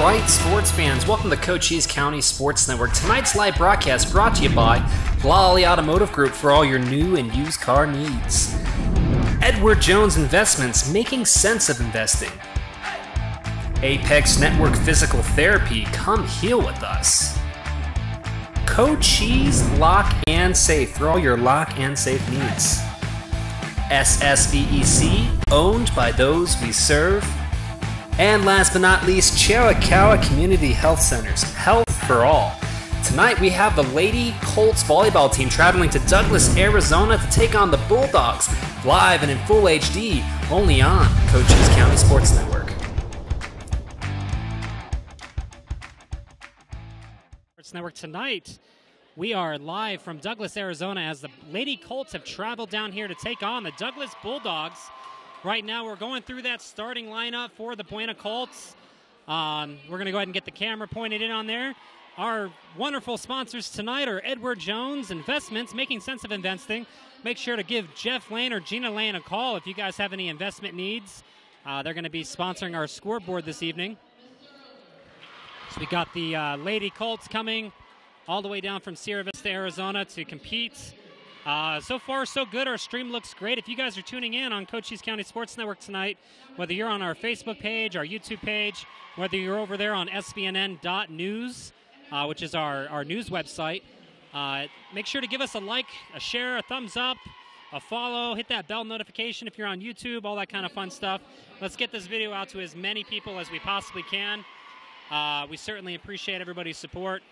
right, sports fans, welcome to Cochise County Sports Network. Tonight's live broadcast brought to you by Lolly Automotive Group for all your new and used car needs. Edward Jones Investments, making sense of investing. Apex Network Physical Therapy, come heal with us. Cochise Lock and Safe for all your lock and safe needs. SSVEC, owned by those we serve. And last but not least, Chiricahua Community Health Centers, health for all. Tonight we have the Lady Colts volleyball team traveling to Douglas, Arizona to take on the Bulldogs, live and in full HD, only on Cochise County Sports Network. Sports Network tonight. We are live from Douglas, Arizona as the Lady Colts have traveled down here to take on the Douglas Bulldogs. Right now we're going through that starting lineup for the Buena Colts. We're going to go ahead and get the camera pointed in on there. Our wonderful sponsors tonight are Edward Jones Investments, making sense of investing. Make sure to give Jeff Lane or Gina Lane a call if you guys have any investment needs. They're going to be sponsoring our scoreboard this evening. So we got the Lady Colts coming all the way down from Sierra Vista, Arizona to compete. So far, so good. Our stream looks great. If you guys are tuning in on Cochise County Sports Network tonight, whether you're on our Facebook page, our YouTube page, whether you're over there on sbnn.news, which is our news website, make sure to give us a like, a share, a thumbs up, a follow, hit that bell notification if you're on YouTube, all that kind of fun stuff. Let's get this video out to as many people as we possibly can. We certainly appreciate everybody's support.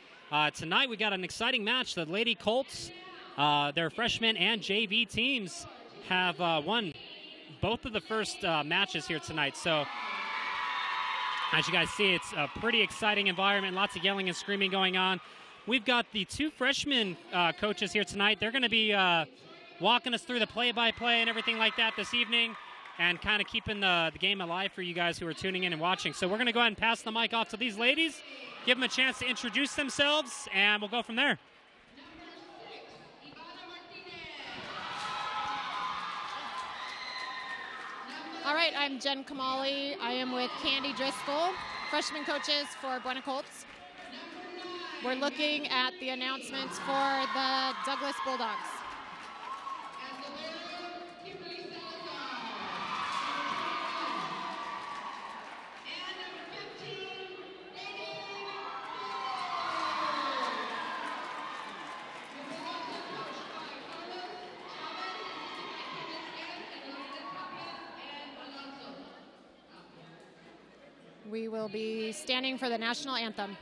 Tonight we got an exciting match. The Lady Colts, their freshman and JV teams have won both of the first matches here tonight. So as you guys see, it's a pretty exciting environment, lots of yelling and screaming going on. We've got the two freshman coaches here tonight. They're going to be walking us through the play-by-play and everything like that this evening and kind of keeping the game alive for you guys who are tuning in and watching. So we're going to go ahead and pass the mic off to these ladies, give them a chance to introduce themselves, and we'll go from there. All right, I'm Jen Kamali. I am with Candy Driscoll, freshman coaches for Buena Colts. We're looking at the announcements for the Douglas Bulldogs. We will be standing for the national anthem.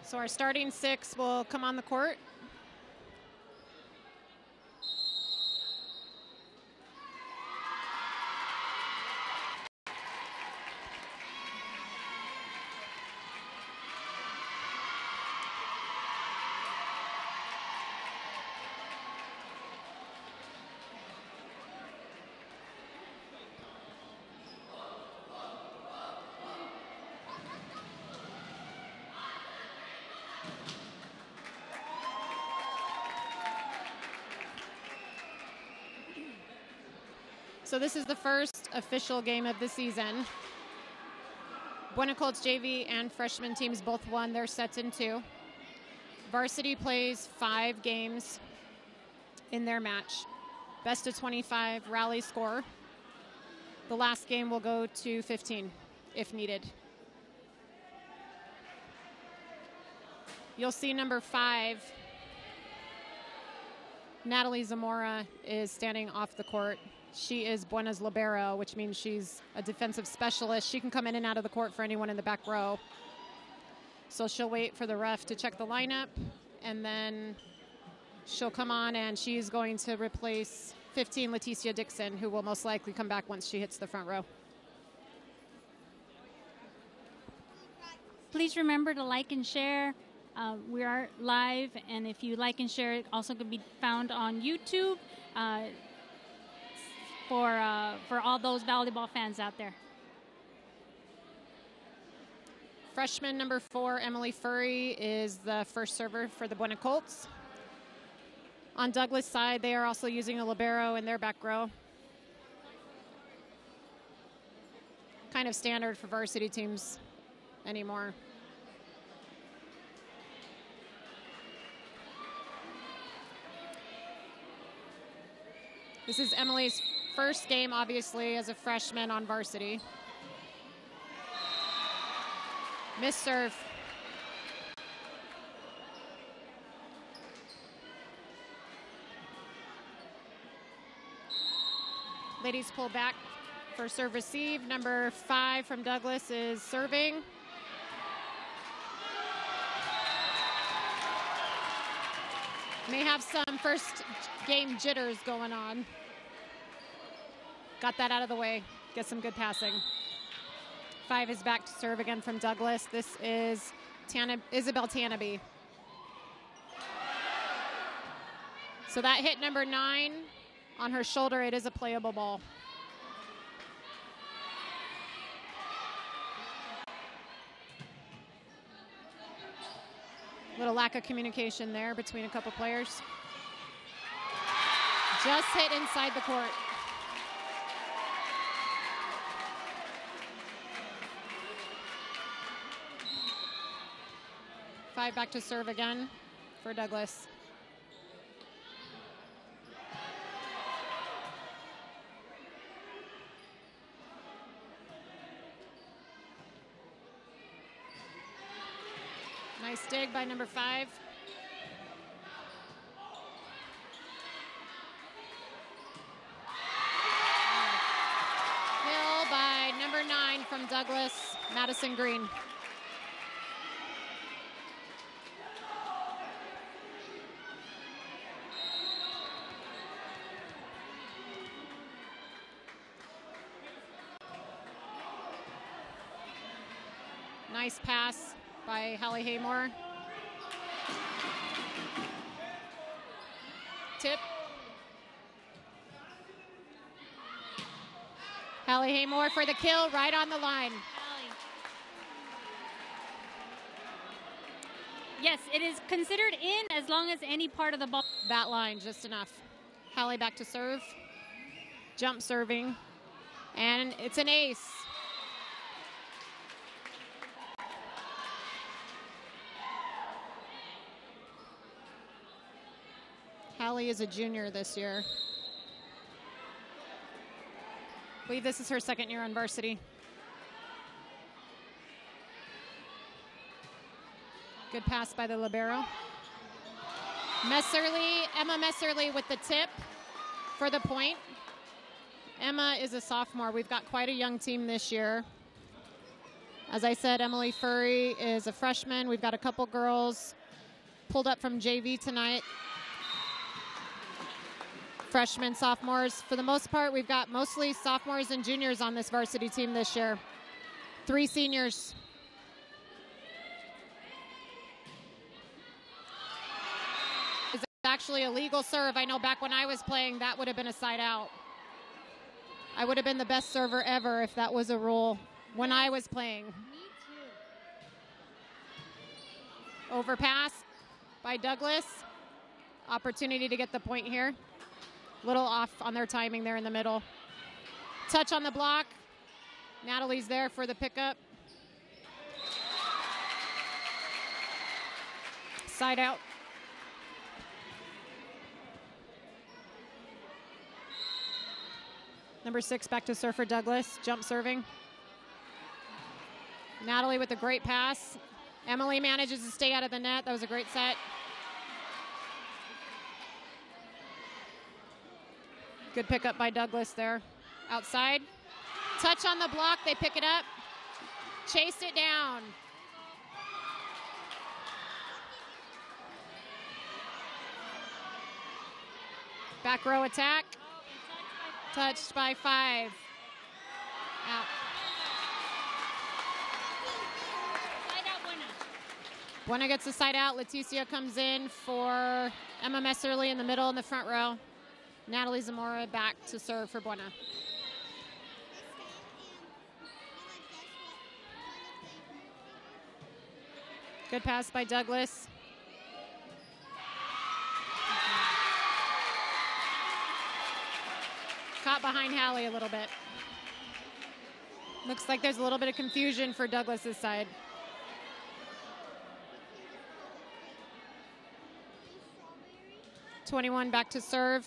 So our starting six will come on the court. So this is the first official game of the season. Buena Colts JV and freshman teams both won their sets in 2. Varsity plays 5 games in their match. Best of 25 rally score. The last game will go to 15 if needed. You'll see number 5, Natalie Zamora, is standing off the court. She is Buena's libero, which means she's a defensive specialist. She can come in and out of the court for anyone in the back row. So she'll wait for the ref to check the lineup, and then she'll come on, and she's going to replace 15 Leticia Dixon, who will most likely come back once she hits the front row. Please remember to like and share. We are live, and if you like and share, it also can be found on YouTube for all those volleyball fans out there. Freshman number 4, Emily Furry, is the first server for the Buena Colts. On Douglas' side, they are also using a libero in their back row. Kind of standard for varsity teams anymore. This is Emily's first game, obviously, as a freshman on varsity. Miss serve. Ladies pull back for serve receive. Number 5 from Douglas is serving. May have some first game jitters going on. Got that out of the way. Get some good passing. 5 is back to serve again from Douglas. This is Isabel Tanabe. So that hit number 9 on her shoulder. It is a playable ball. Little lack of communication there between a couple players. Just hit inside the court. Five back to serve again for Douglas. Nice dig by number 5. Kill by number 9 from Douglas, Madison Green. Nice pass by Hallie Haymore. Tip. Hallie Haymore for the kill right on the line. Yes, it is considered in as long as any part of the ball. That line, just enough. Hallie back to serve. Jump serving. And it's an ace. Hallie is a junior this year. I believe this is her second year on varsity. Good pass by the libero. Emma Messerly with the tip for the point. Emma is a sophomore. We've got quite a young team this year. As I said, Emily Furry is a freshman. We've got a couple girls pulled up from JV tonight. Freshmen, sophomores. For the most part, we've got mostly sophomores and juniors on this varsity team this year. 3 seniors. It's actually a legal serve. I know back when I was playing, that would have been a side out. I would have been the best server ever if that was a rule when I was playing. Me too. Overpass by Douglas. Opportunity to get the point here. Little off on their timing there in the middle. Touch on the block. Natalie's there for the pickup. Side out. Number 6 back to serve for Douglas. Jump serving. Natalie with a great pass. Emily manages to stay out of the net. That was a great set. Good pickup by Douglas there. Outside. Touch on the block. They pick it up. Chased it down. Back row attack. Touched by 5. Out. Buena gets the side out. Leticia comes in for Emma Messerly in the middle in the front row. Natalie Zamora back to serve for Buena. Good pass by Douglas. Caught behind Hallie a little bit. Looks like there's a little bit of confusion for Douglas's side. .21 back to serve.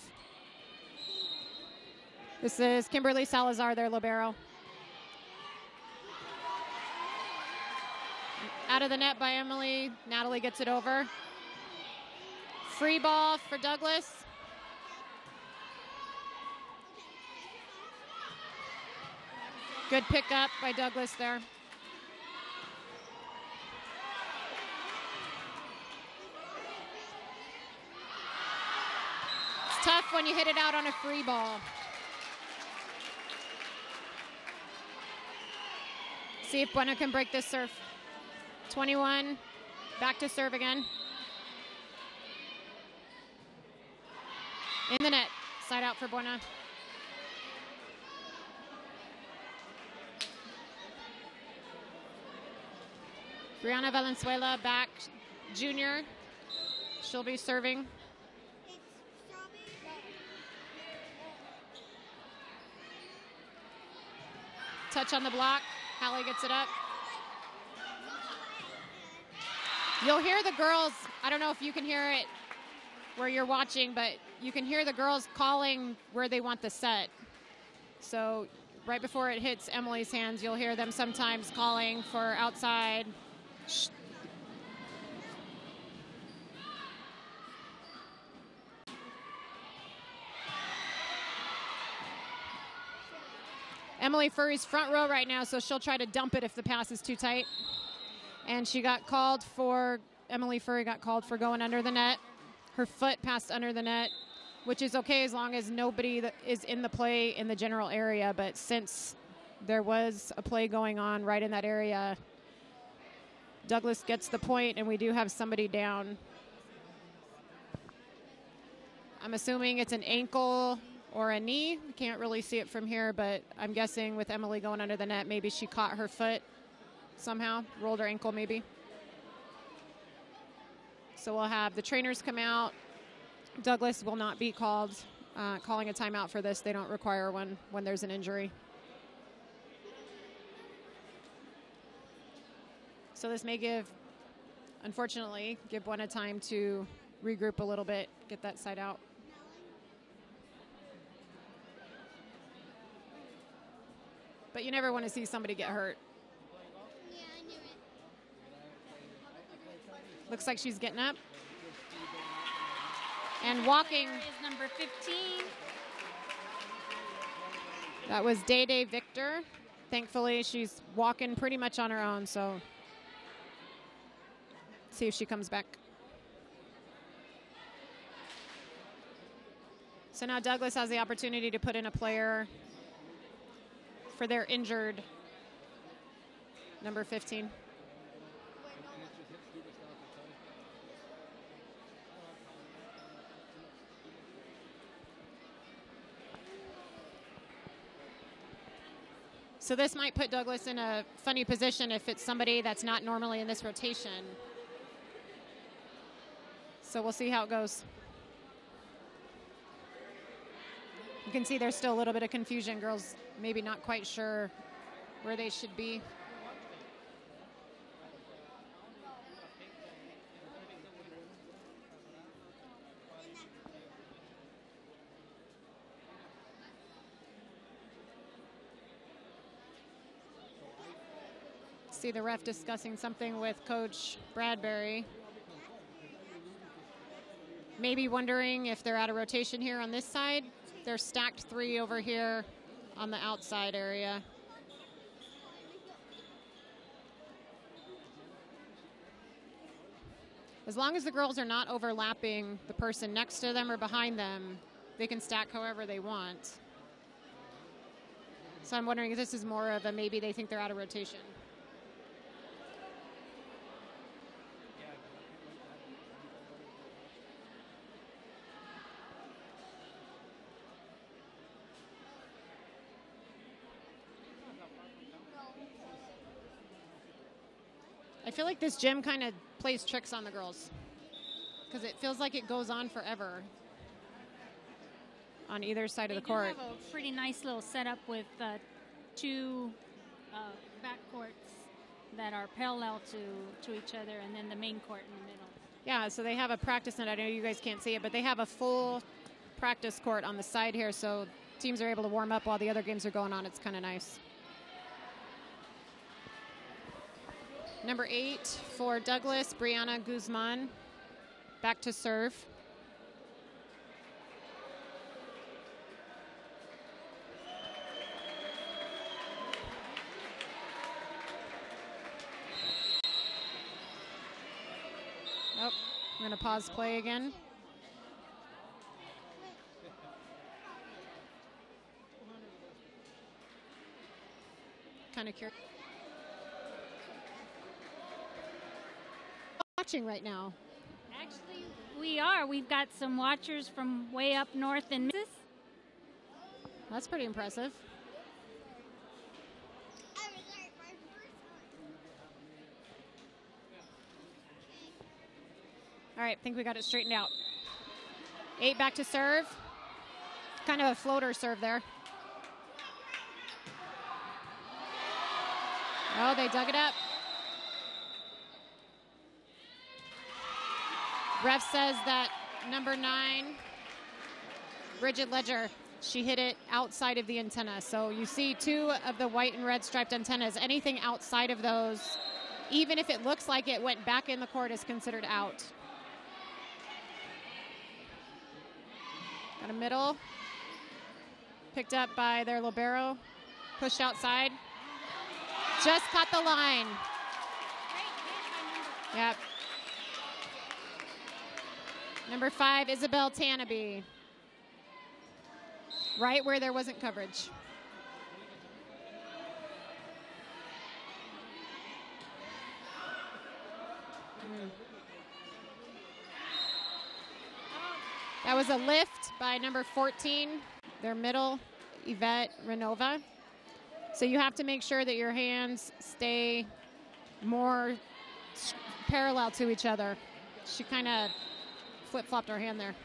This is Kimberly Salazar, their libero. Out of the net by Emily. Natalie gets it over. Free ball for Douglas. Good pickup by Douglas there. It's tough when you hit it out on a free ball. See if Buena can break this serve. 21, back to serve again. In the net, side out for Buena. Brianna Valenzuela back, junior. She'll be serving. Touch on the block. Hallie gets it up. You'll hear the girls, I don't know if you can hear it where you're watching, but you can hear the girls calling where they want the set. So right before it hits Emily's hands, you'll hear them sometimes calling for outside. Emily Furry's front row right now, so she'll try to dump it if the pass is too tight. And she got called for, Emily Furry got called for going under the net. Her foot passed under the net, which is okay as long as nobody is in the play in the general area. But since there was a play going on right in that area, Douglas gets the point, and we do have somebody down. I'm assuming it's an ankle or a knee. Can't really see it from here, but I'm guessing with Emily going under the net, maybe she caught her foot somehow, rolled her ankle maybe. So we'll have the trainers come out. Douglas will not be calling a timeout for this. They don't require one when there's an injury. So this may unfortunately, give Buena time to regroup a little bit, get that side out. But you never want to see somebody get hurt. Yeah, I knew it. Looks like she's getting up. And walking. Is number 15. That was Day Day Victor. Thankfully, she's walking pretty much on her own, so see if she comes back. So now Douglas has the opportunity to put in a player for their injured number 15. So this might put Douglas in a funny position if it's somebody that's not normally in this rotation. So we'll see how it goes. You can see there's still a little bit of confusion. Girls maybe not quite sure where they should be. See the ref discussing something with Coach Bradbury. Maybe wondering if they're out of rotation here on this side. They're stacked 3 over here on the outside area. As long as the girls are not overlapping the person next to them or behind them, they can stack however they want. So I'm wondering if this is more of a maybe they think they're out of rotation. I feel like this gym kind of plays tricks on the girls because it feels like it goes on forever on either side of the court. They have a pretty nice little setup with 2 back courts that are parallel to each other, and then the main court in the middle. Yeah, so they have a practice net. I know you guys can't see it, but they have a full practice court on the side here, so teams are able to warm up while the other games are going on. It's kind of nice. Number 8 for Douglas, Brianna Guzman, back to serve. Oh, I'm going to pause play again. Kind of curious. Watching right now. Actually, we are. We've got some watchers from way up north in Mississippi. That's pretty impressive. All right, I think we got it straightened out. 8 back to serve. Kind of a floater serve there. Oh, they dug it up. Ref says that number 9, Bridget Ledger, she hit it outside of the antenna. So you see 2 of the white and red striped antennas. Anything outside of those, even if it looks like it went back in the court, is considered out. Got a middle. Picked up by their libero. Pushed outside. Just caught the line. Yep. Number 5, Isabel Tanabe. Right where there wasn't coverage. That was a lift by number 14, their middle, Yvette Renova. So you have to make sure that your hands stay more parallel to each other. She kind of flip-flopped her hand there.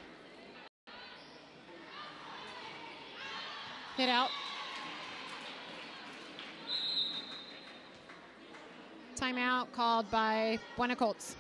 Hit out. Timeout called by Buena Colts.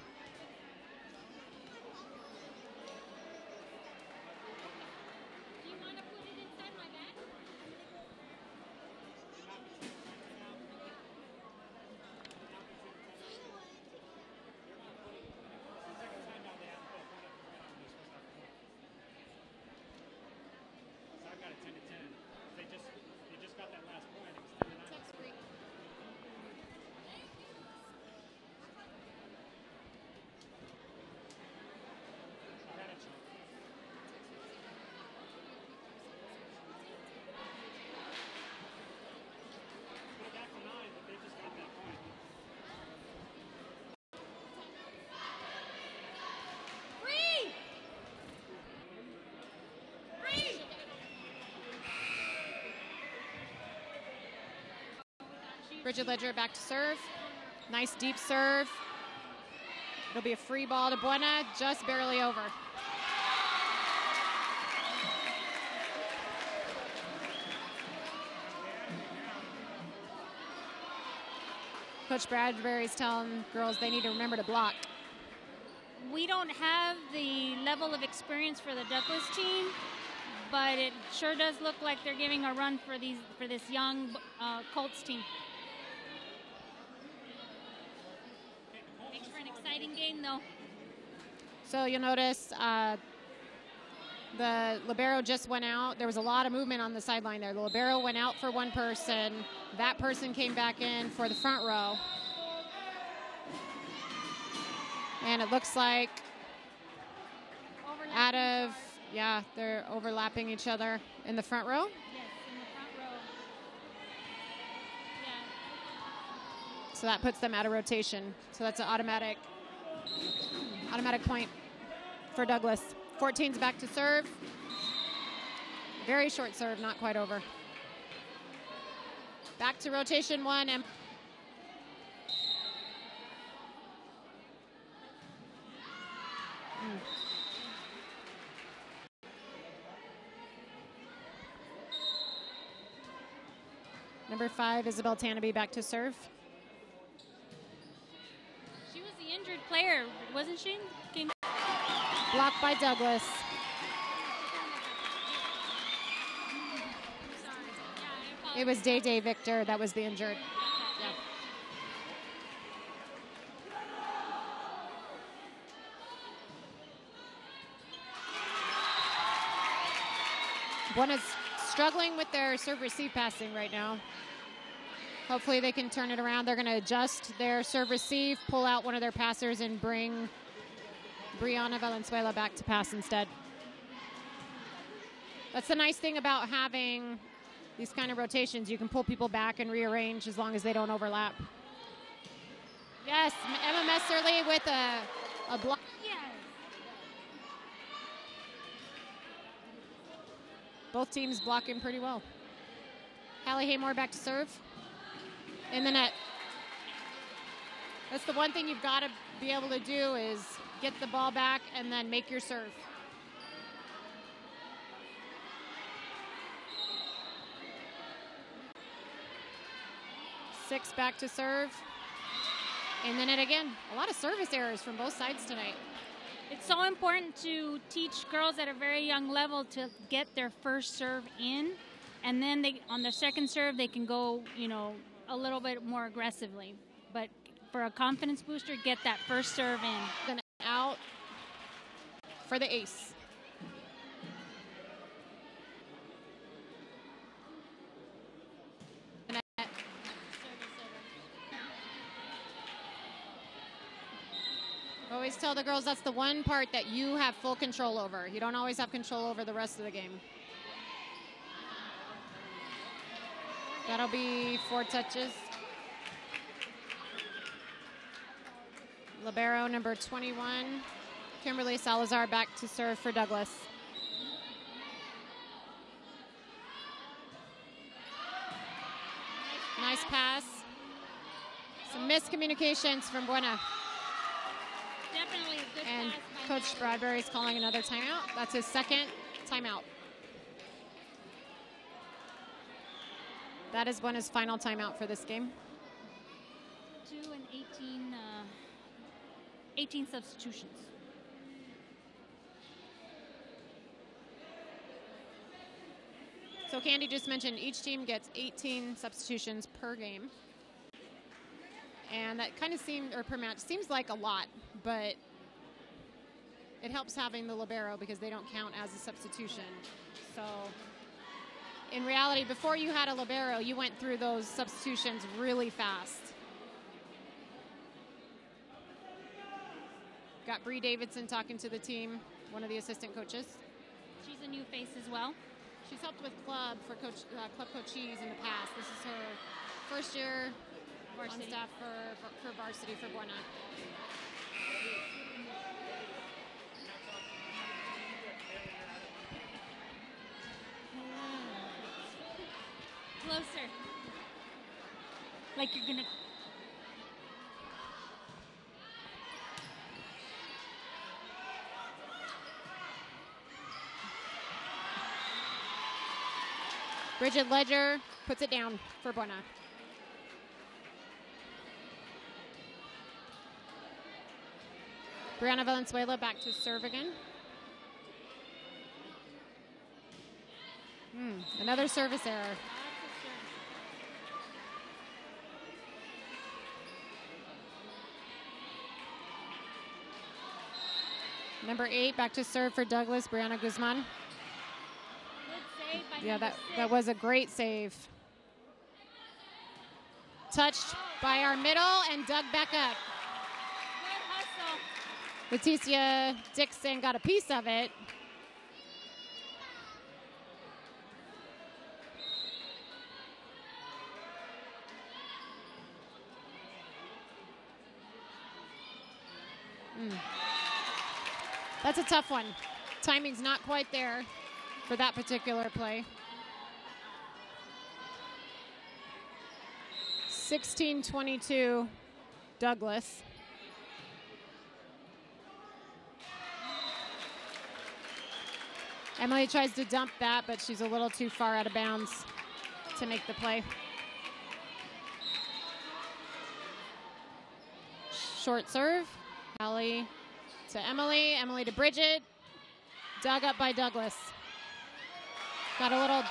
Bridget Ledger back to serve. Nice deep serve. It'll be a free ball to Buena, just barely over. Coach Bradbury's telling girls they need to remember to block. We don't have the level of experience for the Douglas team, but it sure does look like they're giving a run for this young Colts team. Makes for an exciting game, though. So you'll notice the libero just went out. There was a lot of movement on the sideline there. The libero went out for one person. That person came back in for the front row. And it looks like they're overlapping each other in the front row. Yes, in the front row. Yeah. So that puts them out of rotation. So that's an automatic point for Douglas. 14's back to serve. Very short serve, not quite over. Back to rotation 1. And Number 5, Isabel Tanabe, back to serve. She was the injured player, wasn't she? Blocked by Douglas. It was Day Victor that was the injured. Yeah. Buena's struggling with their serve-receive passing right now. Hopefully they can turn it around. They're going to adjust their serve-receive, pull out one of their passers, and bring Brianna Valenzuela back to pass instead. That's the nice thing about having these kind of rotations. You can pull people back and rearrange as long as they don't overlap. Yes, Emma Messerly with a block. Yes. Both teams blocking pretty well. Hallie Haymore back to serve. In the net. That's the one thing you've got to be able to do is get the ball back and then make your serve. Six back to serve. In the net again. A lot of service errors from both sides tonight. It's so important to teach girls at a very young level to get their first serve in, and then on their second serve they can go, a little bit more aggressively. But for a confidence booster, get that first serve in. Then out for the ace. Always tell the girls that's the one part that you have full control over. You don't always have control over the rest of the game. That'll be 4 touches. Libero number 21, Kimberly Salazar, back to serve for Douglas. Nice pass. Some miscommunications from Buena. Definitely a good And pass by Coach Bradbury's calling another timeout. That's his second timeout. That is Buena's final timeout for this game. 2 and 18 substitutions. So Candy just mentioned each team gets 18 substitutions per game. And that kind of per match seems like a lot, but it helps having the libero because they don't count as a substitution. So in reality, before you had a libero, you went through those substitutions really fast. Got Bree Davidson talking to the team, one of the assistant coaches. She's a new face as well. She's helped with Club for Club Cochise in the past. This is her first year varsity. On staff for varsity for Buena. Closer. Like you're gonna. Bridget Ledger puts it down for Buena. Brianna Valenzuela back to serve again. Another service error. Number 8 back to serve for Douglas, Brianna Guzman. Good save by Yeah, number that was a great save. Touched by our middle and dug back up. Good hustle. Leticia Dixon got a piece of it. That's a tough one. Timing's not quite there for that particular play. 16-22 Douglas. Emily tries to dump that, but she's a little too far out of bounds to make the play. Short serve. Hallie to Emily. Emily to Bridget. Dug up by Douglas. Got a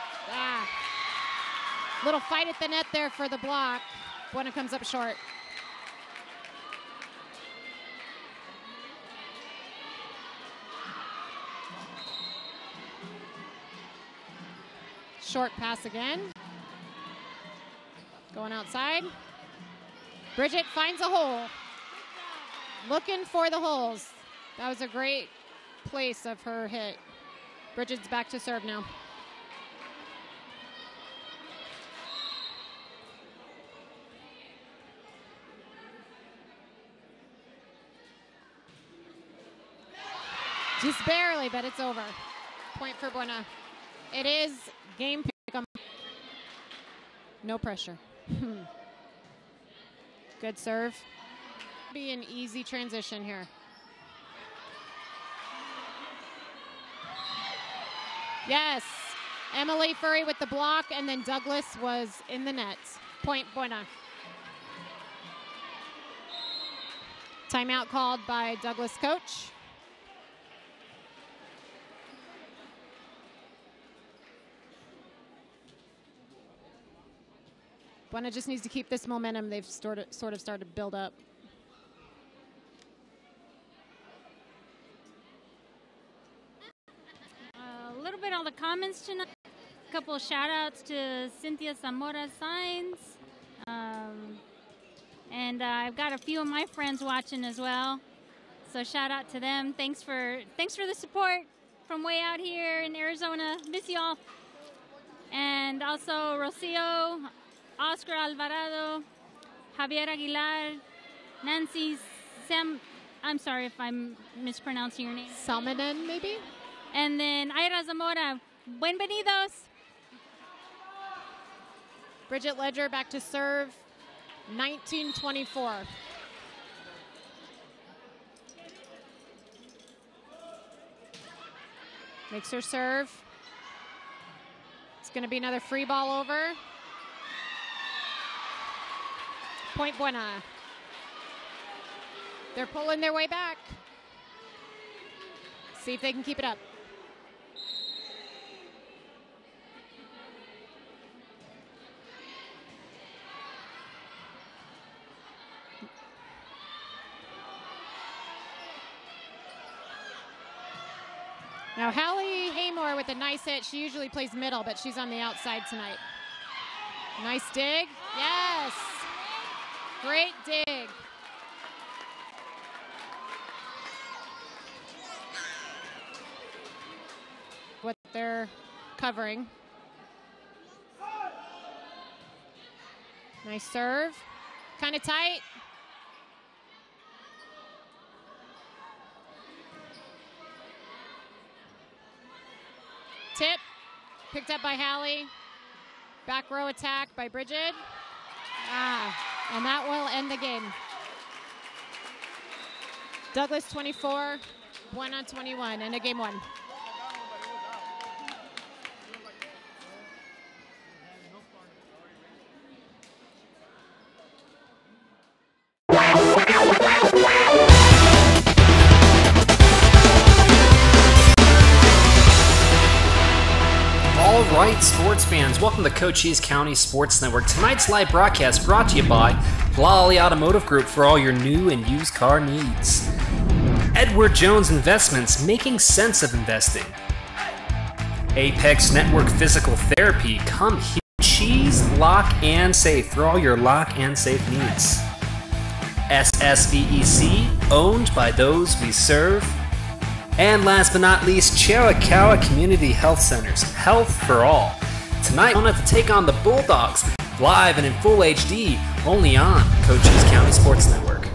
little fight at the net there for the block. Buena comes up short. Short pass again. Going outside. Bridget finds a hole. Looking for the holes. That was a great place of her hit. Bridget's back to serve now. Just barely, but it's over. Point for Buena. It is game pick. No pressure. Good serve. Be an easy transition here. Yes. Emily Furry with the block, and then Douglas was in the net. Point Buena. Timeout called by Douglas coach. Buena just needs to keep this momentum they've sort of started to build up. A little bit on the comments tonight. A couple of shout outs to Cynthia Zamora Signs. And I've got a few of my friends watching as well. So shout out to them. Thanks for the support from way out here in Arizona. Miss y'all. And also Rocio, Oscar Alvarado, Javier Aguilar, Nancy Sam. I'm sorry if I'm mispronouncing your name. Salmonen, maybe? And then Ira Zamora. Bienvenidos. Bridget Ledger back to serve. 19-24. Makes her serve. It's going to be another free ball over. Point Buena. They're pulling their way back. See if they can keep it up. Now Hallie Haymore with a nice hit. She usually plays middle, but she's on the outside tonight. Nice dig. Yes. Great dig. What they're covering. Nice serve. Kind of tight. Tip. Picked up by Hallie. Back row attack by Bridget. And that will end the game. Douglas 24, Buena 21, end of game one. right, sports fans, welcome to Cochise County Sports Network. Tonight's live broadcast brought to you by Lolly Automotive Group for all your new and used car needs. Edward Jones Investments, making sense of investing. Apex Network Physical Therapy, come here. Cochise Lock and Safe for all your lock and safe needs. SSVEC, owned by those we serve. And last but not least, Chiricahua Community Health Centers, health for all. Tonight, we're going to take on the Bulldogs, live and in full HD, only on Cochise County Sports Network.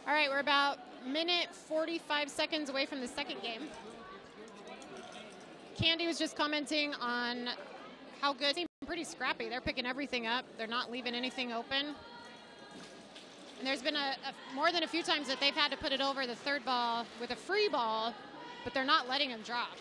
All right, we're about minute 45 seconds away from the second game. Candy was just commenting on how good, they seem pretty scrappy. They're picking everything up. They're not leaving anything open. And there's been more than a few times that they've had to put it over the third ball with a free ball, but they're not letting them drop.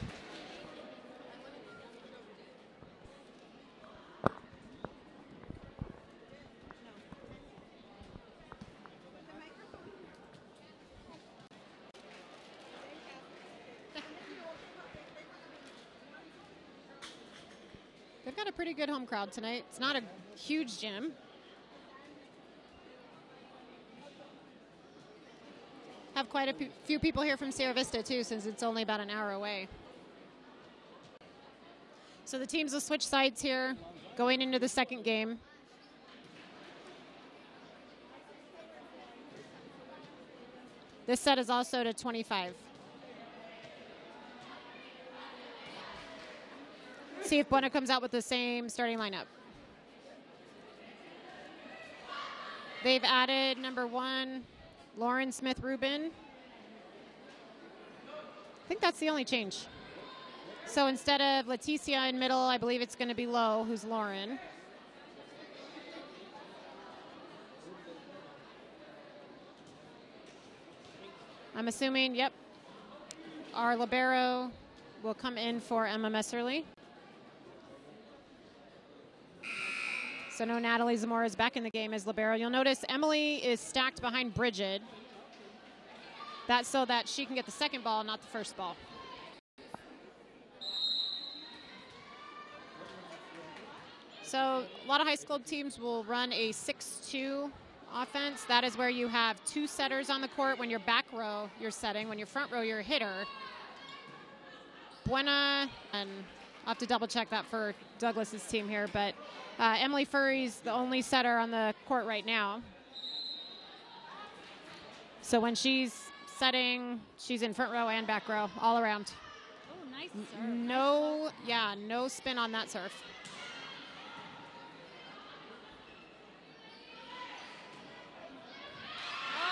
They've got a pretty good home crowd tonight. It's not a huge gym. Have quite a few people here from Sierra Vista too, since it's only about an hour away. So the teams will switch sides here going into the second game. This set is also to 25. See if Buena comes out with the same starting lineup. They've added number 1, Lauren Smith-Rubin. I think that's the only change. So instead of Leticia in middle, I believe it's going to be Lowe, who's Lauren. I'm assuming, yep, our libero will come in for Emma Messerly. So no Natalie Zamora is back in the game as libero. You'll notice Emily is stacked behind Bridget. That's so that she can get the second ball, not the first ball. So a lot of high school teams will run a 6-2 offense. That is where you have 2 setters on the court. When you're back row, you're setting. When you're front row, you're a hitter. Buena, and I'll have to double check that for Douglas's team here, but Emily Furry's the only setter on the court right now. So when she's setting, she's in front row and back row, all around. Oh, nice serve. No spin on that serve.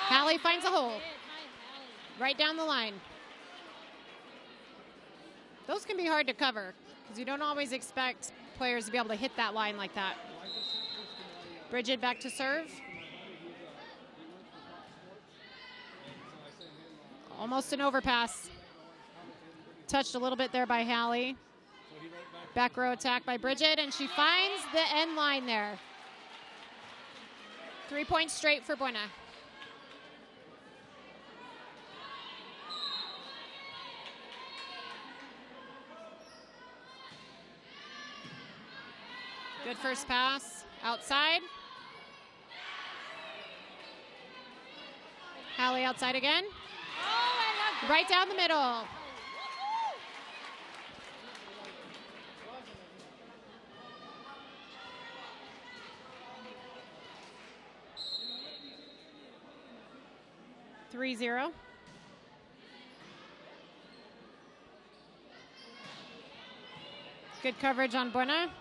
Hallie finds a hole. Right down the line. Those can be hard to cover because you don't always expect players to be able to hit that line like that. Bridget back to serve. Almost an overpass. Touched a little bit there by Hallie. Back row attack by Bridget, and she finds the end line there. 3 points straight for Buena. Good first pass, outside. Hallie outside again. Oh, right down the middle. Three zero. Good coverage on Buena.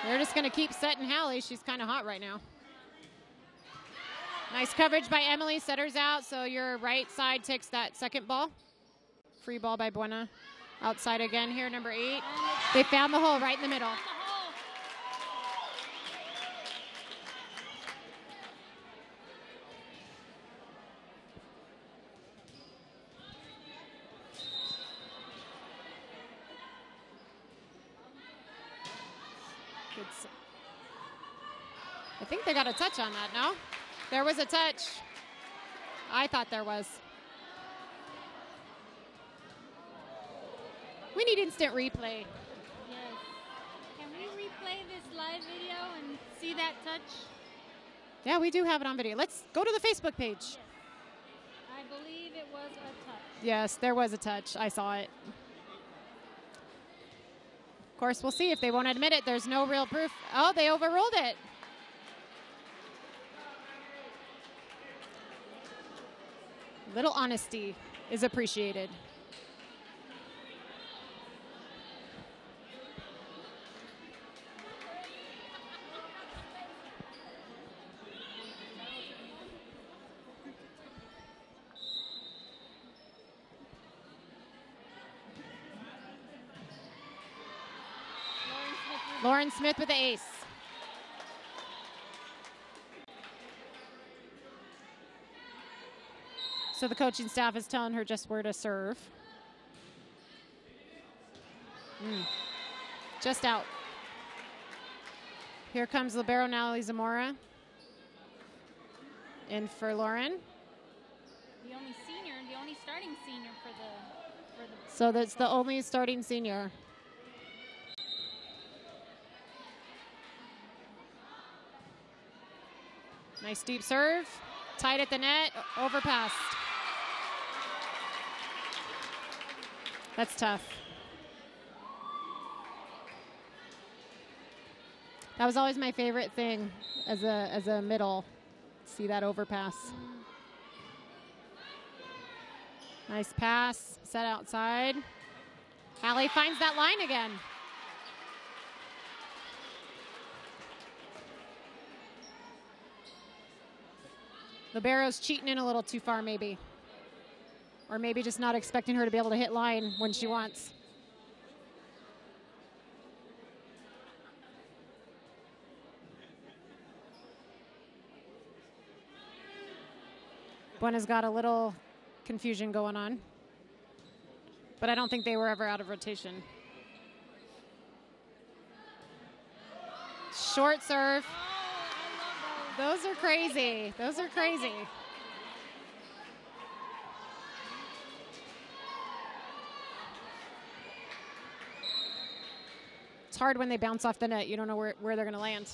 They're just going to keep setting Hallie. She's kind of hot right now. Nice coverage by Emily. Setters out, so your right side takes that second ball. Free ball by Buena. Outside again here, number 8. They found the hole right in the middle. I think they got a touch on that, no? There was a touch. I thought there was. We need instant replay. Yes. Can we replay this live video and see that touch? Yeah, we do have it on video. Let's go to the Facebook page. Yes. I believe it was a touch. Yes, there was a touch. I saw it. Of course, we'll see if they won't admit it. There's no real proof. Oh, they overruled it. Little honesty is appreciated. Lauren Smith with the ace. So the coaching staff is telling her just where to serve. Just out. Here comes libero Natalie Zamora. In for Lauren. The only senior, the only starting senior for the So that's the only starting senior. Nice deep serve. Tight at the net. Overpassed. That's tough. That was always my favorite thing as a middle. See that overpass. Nice pass. Set outside. Hallie finds that line again. Libero's cheating in a little too far, maybe. Or maybe just not expecting her to be able to hit line when she wants. Buena's got a little confusion going on. But I don't think they were ever out of rotation. Short serve. Those are crazy. Those are crazy. It's hard when they bounce off the net. You don't know where they're going to land.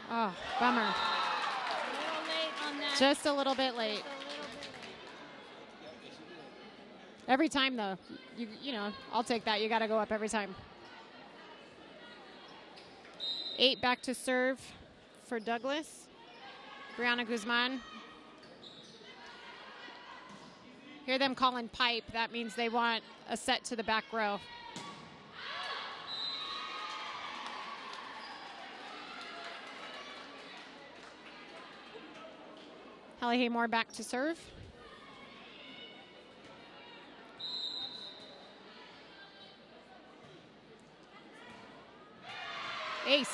Oh, bummer. A little late on that. Just a little bit late. Every time, though, you know, I'll take that. You got to go up every time. 8 back to serve for Douglas. Brianna Guzman. Hear them calling pipe. That means they want a set to the back row. Hallie Haymore back to serve. Ace.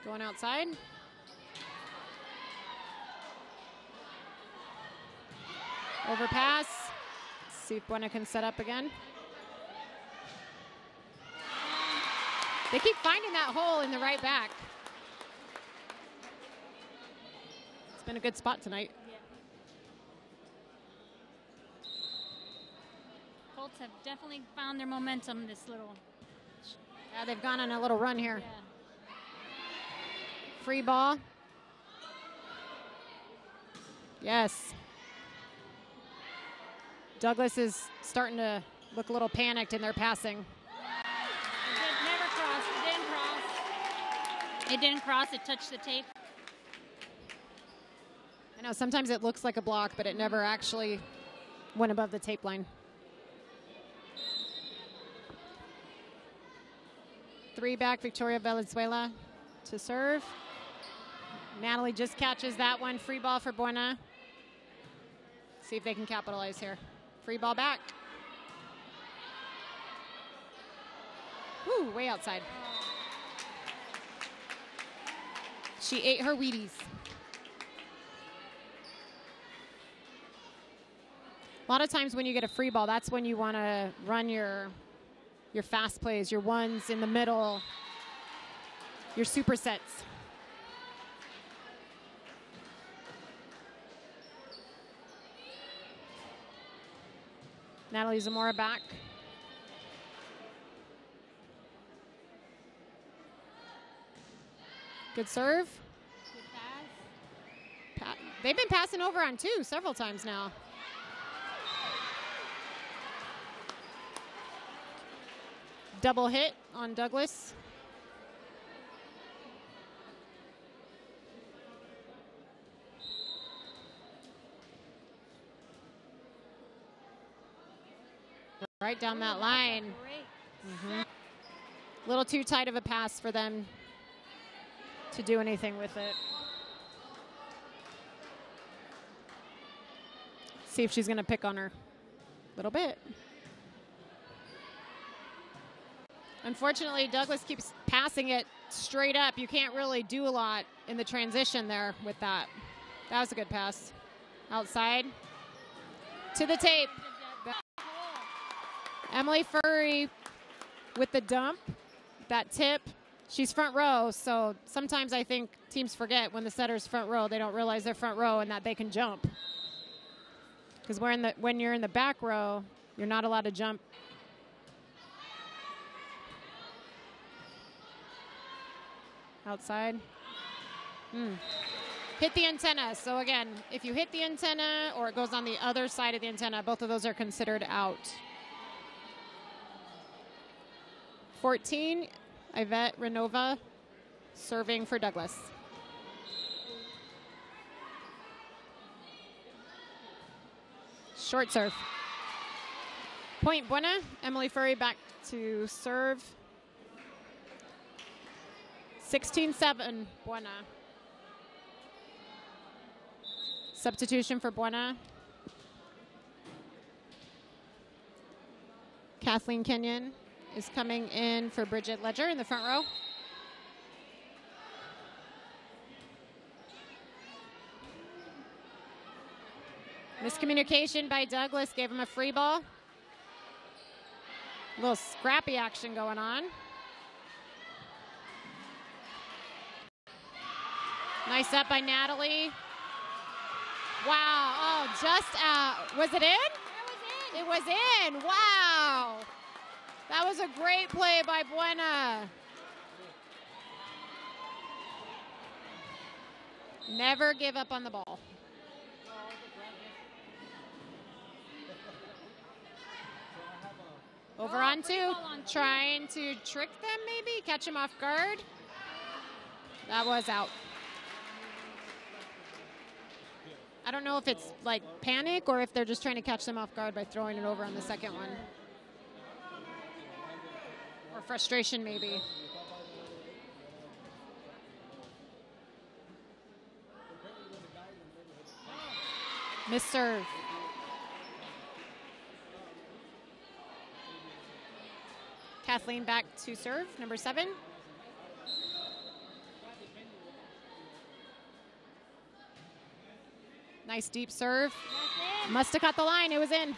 Going outside. Overpass. See if Buena can set up again. They keep finding that hole in the right back. It's been a good spot tonight. Yeah. Colts have definitely found their momentum this little. Yeah, they've gone on a little run here. Yeah. Free ball. Yes. Douglas is starting to look a little panicked in their passing. It never crossed. It didn't cross. It didn't cross. It touched the tape. I know sometimes it looks like a block, but it never actually went above the tape line. 3 back, Victoria Valenzuela to serve. Natalie just catches that one. Free ball for Buena. See if they can capitalize here. Free ball back. Ooh, way outside. She ate her Wheaties. A lot of times when you get a free ball, that's when you want to run your fast plays, your ones in the middle, your supersets. Natalie Zamora back. Good serve. Good pass. They've been passing over on two several times now. Double hit on Douglas. Right down that line. Great. Little too tight of a pass for them to do anything with it. See if she's going to pick on her a little bit. Unfortunately, Douglas keeps passing it straight up. You can't really do a lot in the transition there with that. That was a good pass. Outside. To the tape. Emily Furry with the dump. That tip. She's front row, so sometimes I think teams forget when the setter's front row. They don't realize they're front row and that they can jump. Because when you're in the back row, you're not allowed to jump. Outside. Hit the antenna. So again, if you hit the antenna or it goes on the other side of the antenna, both of those are considered out. 14, Yvette Renova serving for Douglas. Short serve. Point Buena. Emily Furry back to serve. 16-7, Buena. Substitution for Buena. Kathleen Kenyon is coming in for Bridget Ledger in the front row. Miscommunication by Douglas gave him a free ball. A little scrappy action going on. Nice up by Natalie. Wow, oh, just out. Was it in? It was in, wow. That was a great play by Buena. Never give up on the ball. Over on two, trying to trick them maybe, catch them off guard. That was out. I don't know if it's like panic or if they're just trying to catch them off guard by throwing it over on the second one. Or frustration maybe. Miss serve. Kathleen back to serve, number 7. Nice deep serve. Must have caught the line. It was in.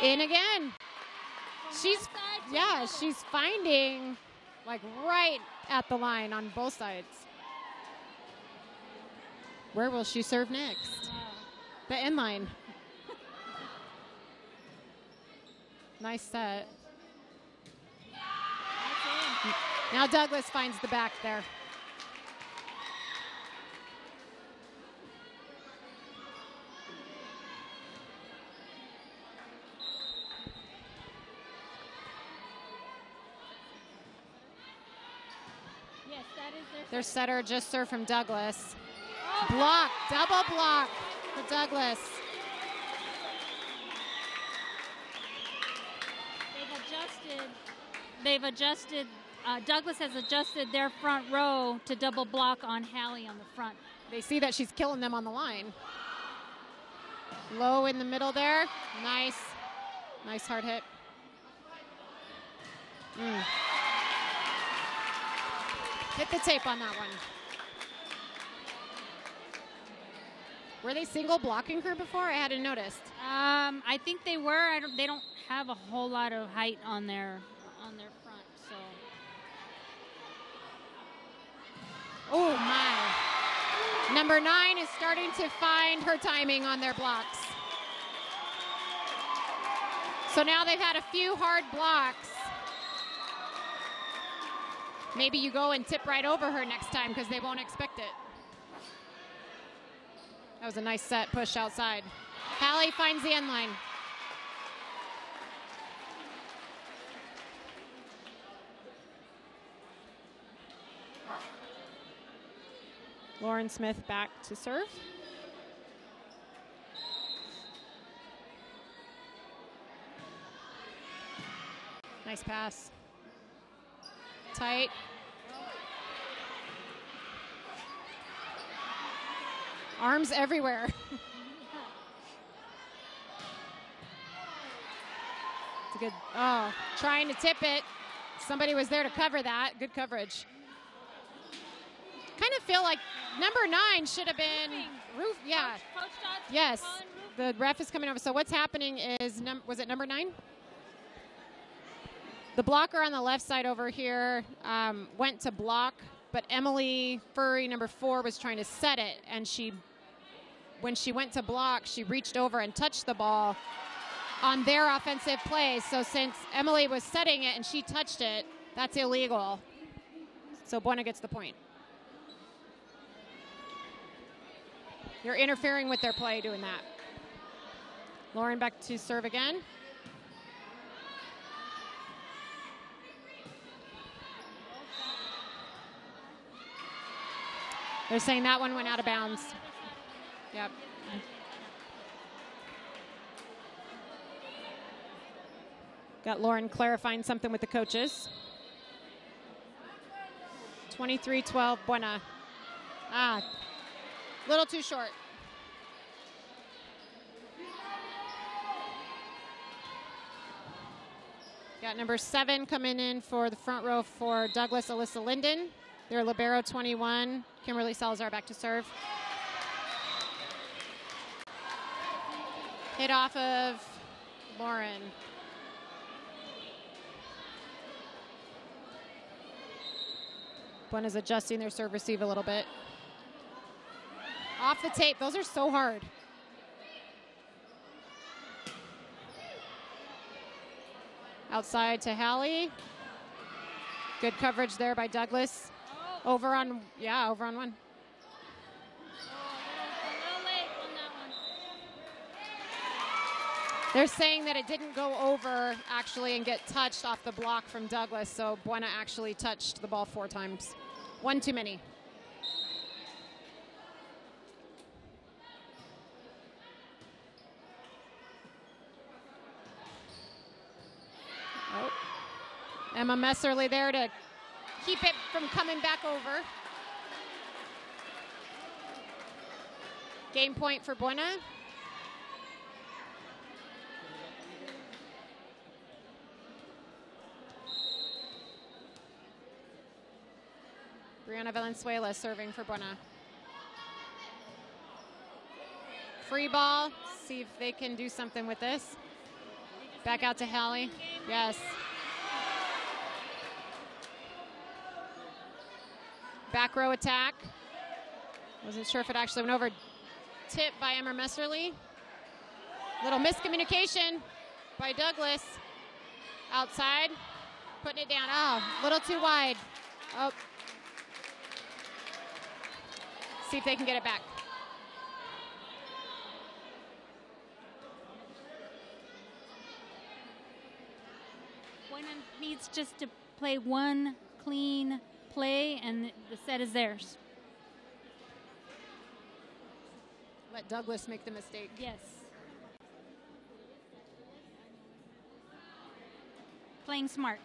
In again. She's finding like right at the line on both sides. Where will she serve next? The end line. Nice set. Now Douglas finds the back there. Yes, that is Their setter just served from Douglas. Block, double block for Douglas. They've adjusted Douglas has adjusted their front row to double block on Hallie on the front. They see that she's killing them on the line. Low in the middle there. Nice. Nice hard hit. Hit the tape on that one. Were they single blocking her before? I hadn't noticed. I think they were. They don't have a whole lot of height on their front. So. Oh my! Number 9 is starting to find her timing on their blocks. So now they've had a few hard blocks. Maybe you go and tip right over her next time because they won't expect it. That was a nice set push outside. Hallie finds the end line. Lauren Smith back to serve. Nice pass. Tight. Arms everywhere. It's a good, trying to tip it. Somebody was there to cover that. Good coverage. Kind of feel like number 9 should have been roof. Yeah. Yes. The ref is coming over. So what's happening is, was it number 9? The blocker on the left side over here went to block, but Emily Furry, number 4, was trying to set it, and when she went to block, she reached over and touched the ball on their offensive play. So since Emily was setting it and she touched it, that's illegal. So Buena gets the point. You're interfering with their play doing that. Lauren back to serve again. They're saying that one went out of bounds. Yep. Got Lauren clarifying something with the coaches. 23-12, Buena. Little too short. Got number 7 coming in for the front row for Douglas, Alyssa Linden. Their libero 21, Kimberly Salazar back to serve. Hit off of Lauren. Buena's adjusting their serve receive a little bit. Off the tape, those are so hard. Outside to Hallie. Good coverage there by Douglas. Over on one. A little late on that one. They're saying that it didn't go over actually and get touched off the block from Douglas, so Buena actually touched the ball 4 times. One too many. Emma Messerly there to keep it from coming back over. Game point for Buena. Brianna Valenzuela serving for Buena. Free ball. See if they can do something with this. Back out to Hallie. Yes. Back row attack. Wasn't sure if it actually went over. Tip by Emma Messerly. Little miscommunication by Douglas. Outside. Putting it down. Oh, a little too wide. Oh. See if they can get it back. Buena needs just to play one clean play, and the set is theirs. Let Douglas make the mistake. Yes. Playing smart.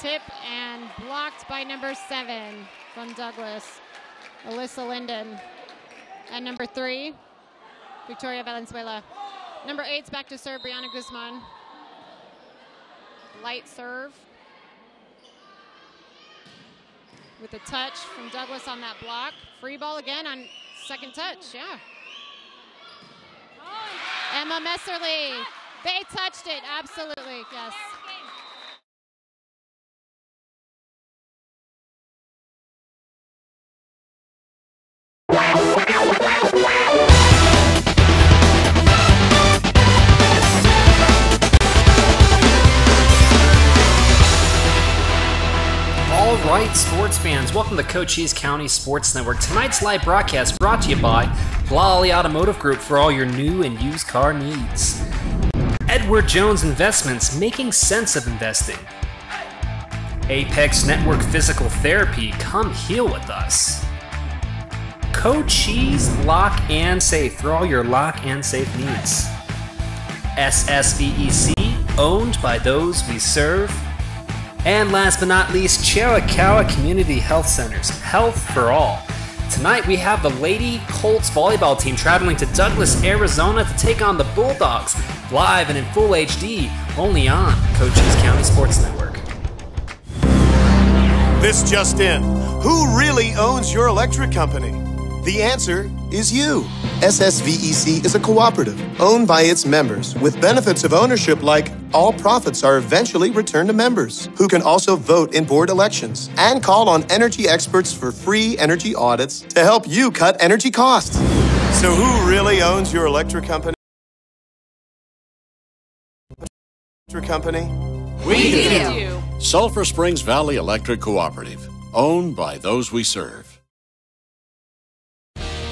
tip and blocked by number 7 from Douglas, Alyssa Linden. And number 3, Victoria Valenzuela. Number 8's back to serve, Brianna Guzman. Light serve. With a touch from Douglas on that block. Free ball again on second touch, yeah. Emma Messerly, they touched it, absolutely, yes. All right, sports fans, welcome to Cochise County Sports Network. Tonight's live broadcast brought to you by Lolly Automotive Group for all your new and used car needs. Edward Jones Investments, making sense of investing. Apex Network Physical Therapy, come heal with us. Cochise Lock and Safe for all your lock and safe needs. SSVEC, owned by those we serve. And last but not least, Chiricahua Community Health Centers, health for all. Tonight we have the Lady Colts volleyball team traveling to Douglas, Arizona to take on the Bulldogs, live and in full HD, only on Cochise County Sports Network. This just in. Who really owns your electric company? The answer is you. SSVEC is a cooperative owned by its members with benefits of ownership like all profits are eventually returned to members who can also vote in board elections and call on energy experts for free energy audits to help you cut energy costs. So who really owns your electric company? We do. Sulphur Springs Valley Electric Cooperative, owned by those we serve.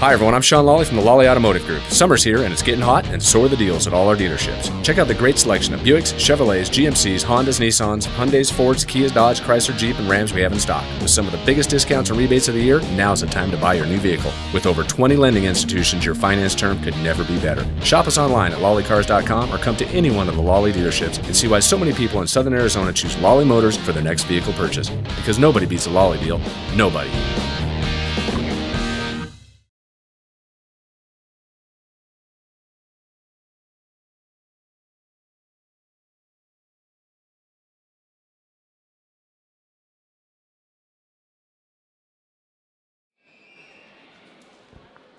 Hi everyone, I'm Sean Lawley from the Lawley Automotive Group. Summer's here and it's getting hot, and so are the deals at all our dealerships. Check out the great selection of Buicks, Chevrolets, GMCs, Hondas, Nissans, Hyundais, Fords, Kias, Dodge, Chrysler, Jeep, and Rams we have in stock. With some of the biggest discounts and rebates of the year, now's the time to buy your new vehicle. With over 20 lending institutions, your finance term could never be better. Shop us online at lollycars.com or come to any one of the Lawley dealerships and see why so many people in Southern Arizona choose Lawley Motors for their next vehicle purchase. Because nobody beats a Lawley deal. Nobody.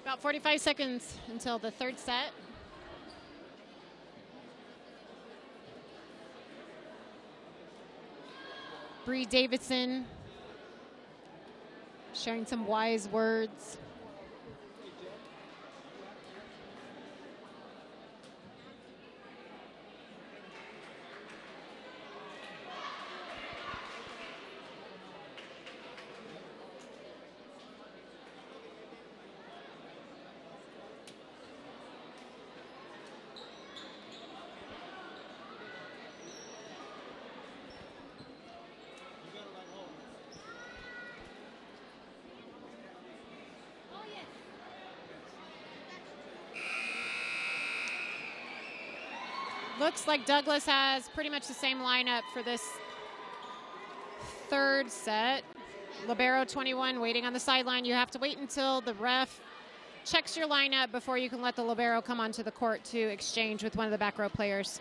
About 45 seconds until the third set. Bree Davidson sharing some wise words. Looks like Douglas has pretty much the same lineup for this third set. Libero 21 waiting on the sideline. You have to wait until the ref checks your lineup before you can let the libero come onto the court to exchange with one of the back row players.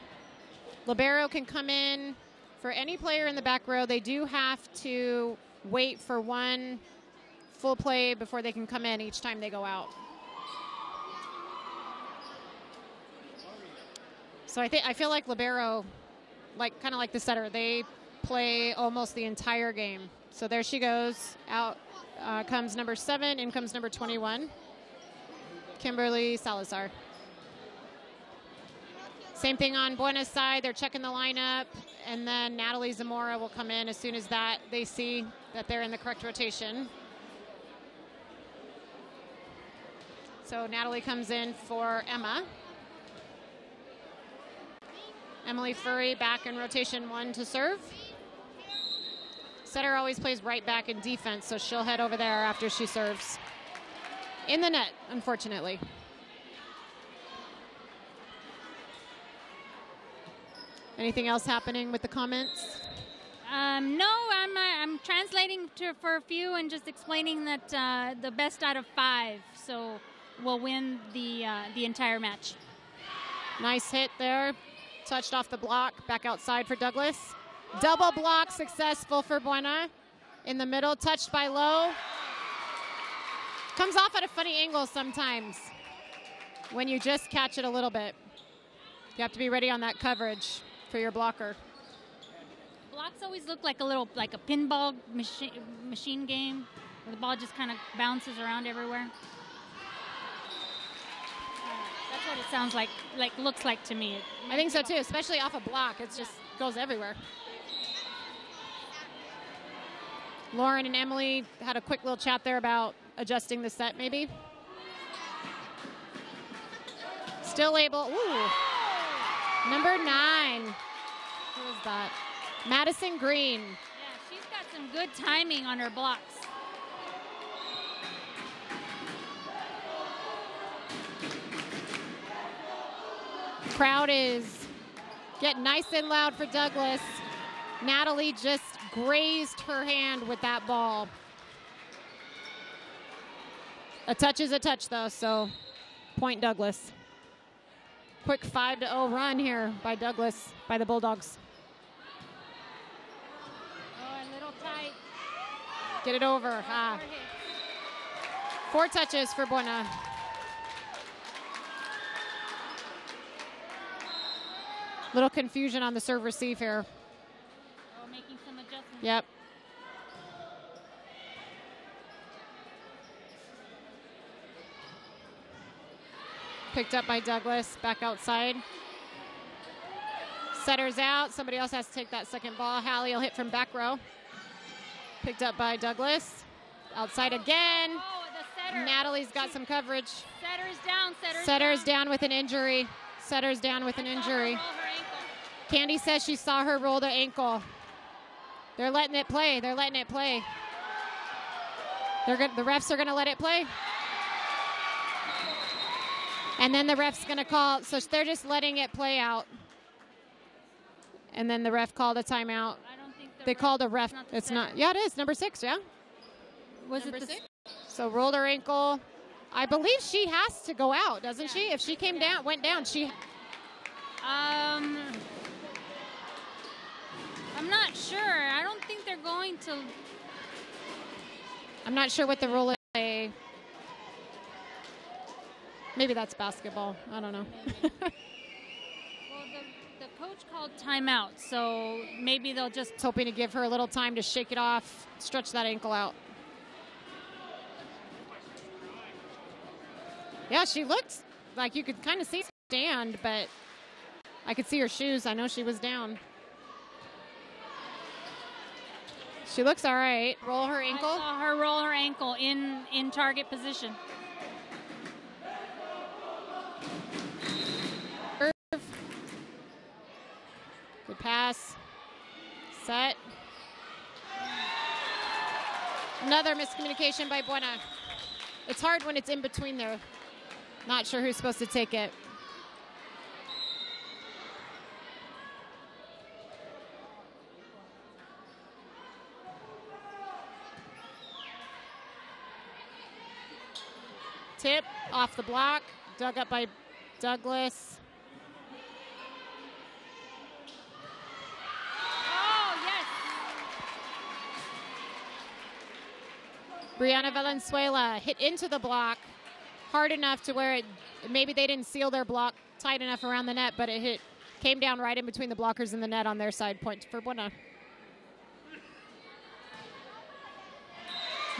Libero can come in for any player in the back row. They do have to wait for one full play before they can come in each time they go out. So I feel like libero, kind of like the setter, they play almost the entire game. So there she goes. Out comes number 7, in comes number 21, Kimberly Salazar. Same thing on Buena's side. They're checking the lineup, and then Natalie Zamora will come in as soon as they see that they're in the correct rotation. So Natalie comes in for Emma. Emily Furry back in rotation 1 to serve. Setter always plays right back in defense, so she'll head over there after she serves. In the net, unfortunately. Anything else happening with the comments? No, I'm translating for a few and just explaining that the best out of 5 so will win the entire match. Nice hit there. Touched off the block. Back outside for Douglas. Double block successful for Buena. In the middle, touched by Lowe. Comes off at a funny angle sometimes when you just catch it a little bit. You have to be ready on that coverage for your blocker. Blocks always look like a pinball machine game where the ball just kind of bounces around everywhere. That's what it sounds like looks like to me. I think so too, especially off a block. It just goes everywhere. Lauren and Emily had a quick little chat there about adjusting the set maybe. Still able, ooh. Number 9. Who is that? Madison Green. Yeah, she's got some good timing on her blocks. Crowd is getting nice and loud for Douglas. Natalie just grazed her hand with that ball. A touch is a touch though, so point Douglas. Quick 5-0 run here by Douglas, by the Bulldogs. Oh, a little tight. Get it over. 4 touches for Buena. Little confusion on the serve receive here. Oh, making some adjustments. Yep. Picked up by Douglas, back outside. Setter's out. Somebody else has to take that second ball. Hallie will hit from back row. Picked up by Douglas. Outside again. Oh, the setter. Natalie's got some coverage. Setter's down. Setter's down with an injury. Setter's down with an injury. Candy says she saw her roll the ankle. They're letting it play. They're letting it play. The refs are going to let it play. And then the ref's going to call. So they're just letting it play out. And then the ref called a timeout. I don't think they called a ref. It's not. Yeah, it is. Number 6, yeah? Was number it 6? So rolled her ankle. I believe she has to go out, doesn't she? If she came down, went down, she... I'm not sure. I don't think they're going to... I'm not sure what the rule is. Maybe that's basketball. I don't know. Well, the coach called timeout, so maybe they'll just... Hoping to give her a little time to shake it off, stretch that ankle out. Yeah, she looked like you could kind of see her stand, but I could see her shoes. I know she was down. She looks all right. Roll her ankle. I saw her roll her ankle in target position. Good pass. Set. Another miscommunication by Buena. It's hard when it's in between there. Not sure who's supposed to take it. Tip off the block, dug up by Douglas. Oh, yes. Brianna Valenzuela hit into the block hard enough to where maybe they didn't seal their block tight enough around the net, but it came down right in between the blockers and the net on their side. Point for Buena.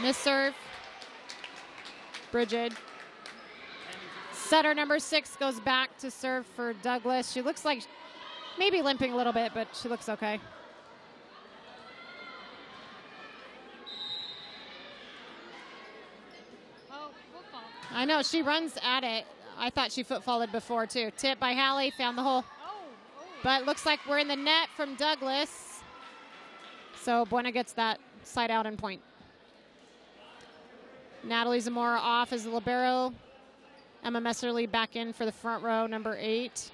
Miss serve. Bridget. Setter number 6 goes back to serve for Douglas. She looks like maybe limping a little bit, but she looks okay. Oh, football. I know, she runs at it. I thought she foot-followed before, too. Tip by Hallie, found the hole. But looks like we're in the net from Douglas. So Buena gets that side out and point. Natalie Zamora off as the libero. Emma Messerly back in for the front row, number 8.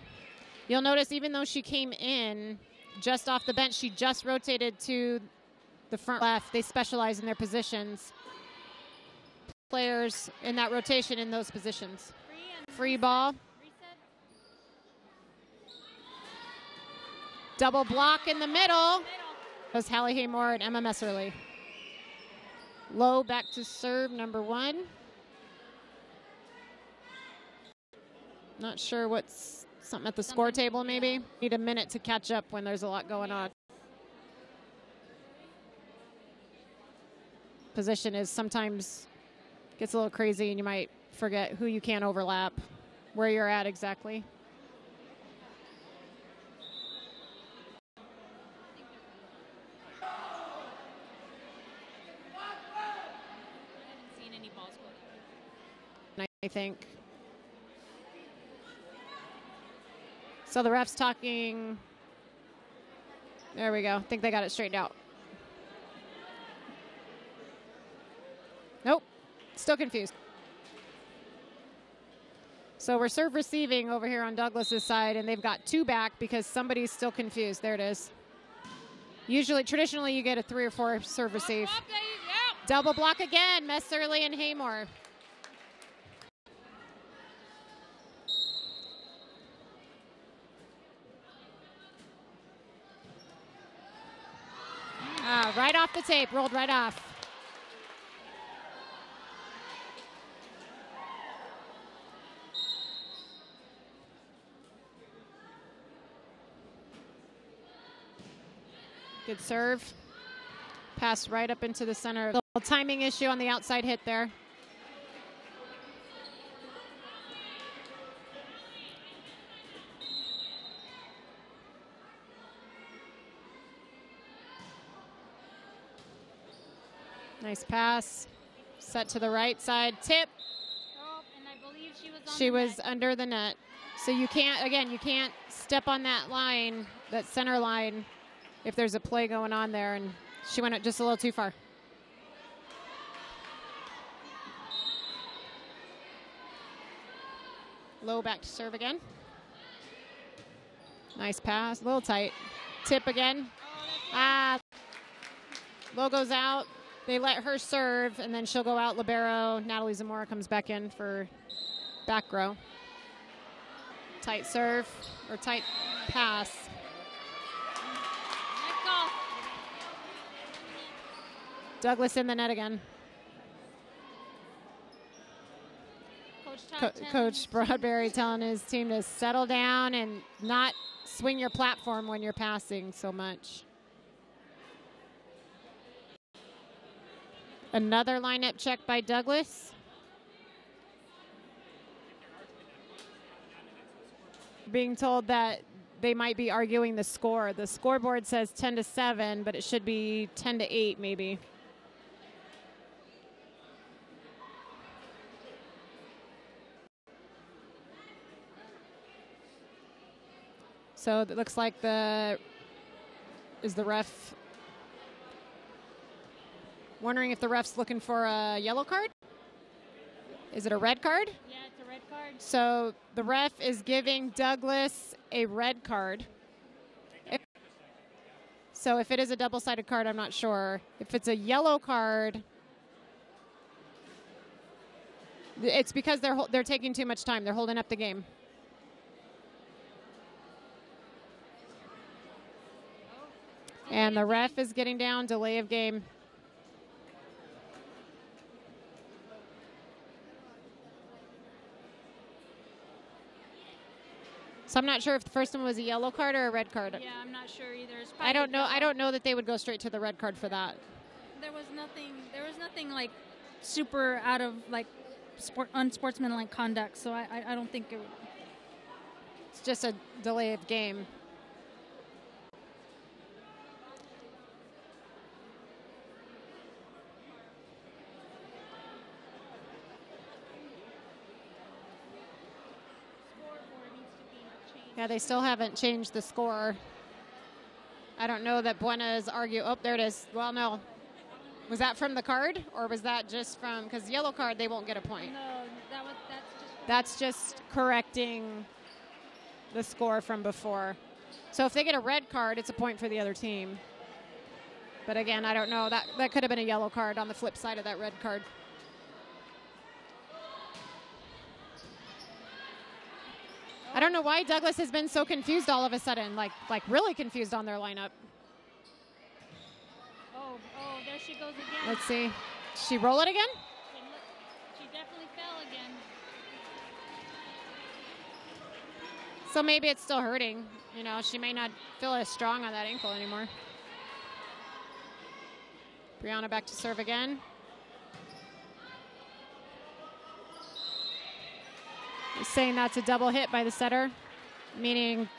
You'll notice even though she came in, just off the bench. She just rotated to the front left. They specialize in their positions. Players in that rotation in those positions. Free ball. Double block in the middle. Was Hallie Haymore and Emma Messerly. Low back to serve, number 1. Not sure what's something at the score table, maybe. Need a minute to catch up when there's a lot going on. Position is sometimes gets a little crazy and you might forget who you can overlap, where you're at exactly. I think. So the ref's talking. There we go. I think they got it straightened out. Nope. Still confused. So we're serve receiving over here on Douglas's side, and they've got 2 back because somebody's still confused. There it is. Traditionally, you get a 3 or 4 serve receive. Double block again. Messerly and Haymore. Right off the tape, rolled right off. Good serve. Pass right up into the center. A little timing issue on the outside hit there. Nice pass. Set to the right side. Tip. Oh, and I believe she was under the net. So you can't step on that line, that center line, if there's a play going on there. And she went just a little too far. Low back to serve again. Nice pass. A little tight. Tip again. Low goes out. They let her serve, and then she'll go out libero. Natalie Zamora comes back in for back row. Tight serve, or tight pass. Douglas in the net again. Coach Broadberry telling his team to settle down and not swing your platform when you're passing so much. Another lineup check by Douglas. Being told that they might be arguing the score. The scoreboard says 10-7, but it should be 10-8 maybe. So it looks like is the ref wondering if the ref's looking for a yellow card? Is it a red card? Yeah, it's a red card. So the ref is giving Douglas a red card. So if it is a double-sided card, I'm not sure. If it's a yellow card, it's because they're taking too much time. They're holding up the game. And the ref is getting down, delay of game. So I'm not sure if the first one was a yellow card or a red card. Yeah, I'm not sure either. I don't know. I don't know that they would go straight to the red card for that. There was nothing like super out of like unsportsmanlike conduct. So I don't think it would. It's just a delay of game. Yeah, they still haven't changed the score. I don't know that Buena's argue. Oh, there it is. Well, no. Was that from the card, or was that just from, because yellow card, they won't get a point. No, that's just correcting the score from before. So if they get a red card, it's a point for the other team. But again, I don't know. That could have been a yellow card on the flip side of that red card. I don't know why Douglas has been so confused all of a sudden, like really confused on their lineup. Oh, there she goes again. Let's see. She roll it again? She definitely fell again. So maybe it's still hurting. You know, she may not feel as strong on that ankle anymore. Brianna back to serve again. He's saying that's a double hit by the setter, meaning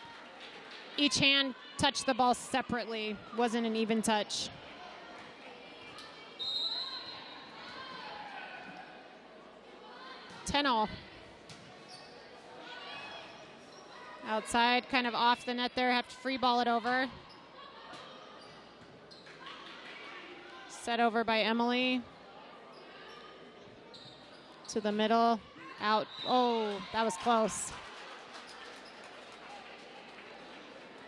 each hand touched the ball separately, wasn't an even touch. All. Outside, kind of off the net there, have to free ball it over. Set over by Emily. To the middle, out. Oh, that was close.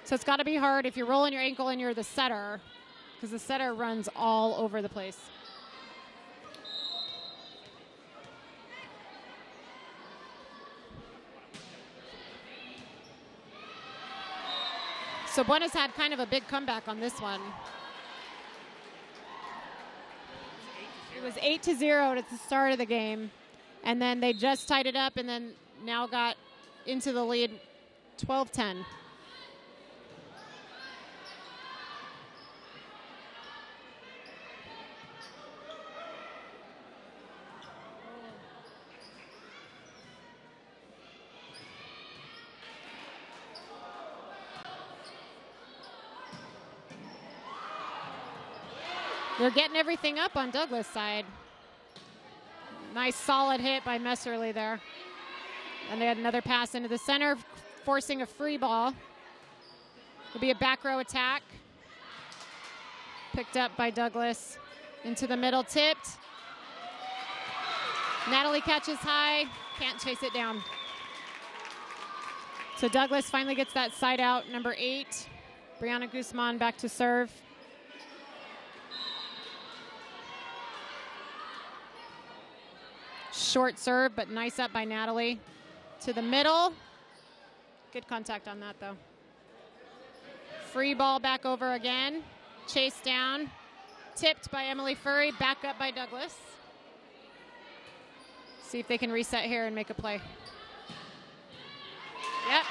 So it's got to be hard if you're rolling your ankle and you're the setter, because the setter runs all over the place. So Buena's had kind of a big comeback on this one. It was 8-0 at the start of the game, and then they just tied it up and then now got into the lead 12-10. They're getting everything up on Douglas' side. Nice solid hit by Messerly there. And they had another pass into the center, forcing a free ball. It'll be a back row attack. Picked up by Douglas. Into the middle, tipped. Natalie catches high, can't chase it down. So Douglas finally gets that side out, number 8. Brianna Guzman back to serve. Short serve, but nice up by Natalie. To the middle. Good contact on that, though. Free ball back over again. Chase down. Tipped by Emily Furry. Back up by Douglas. See if they can reset here and make a play. Yep.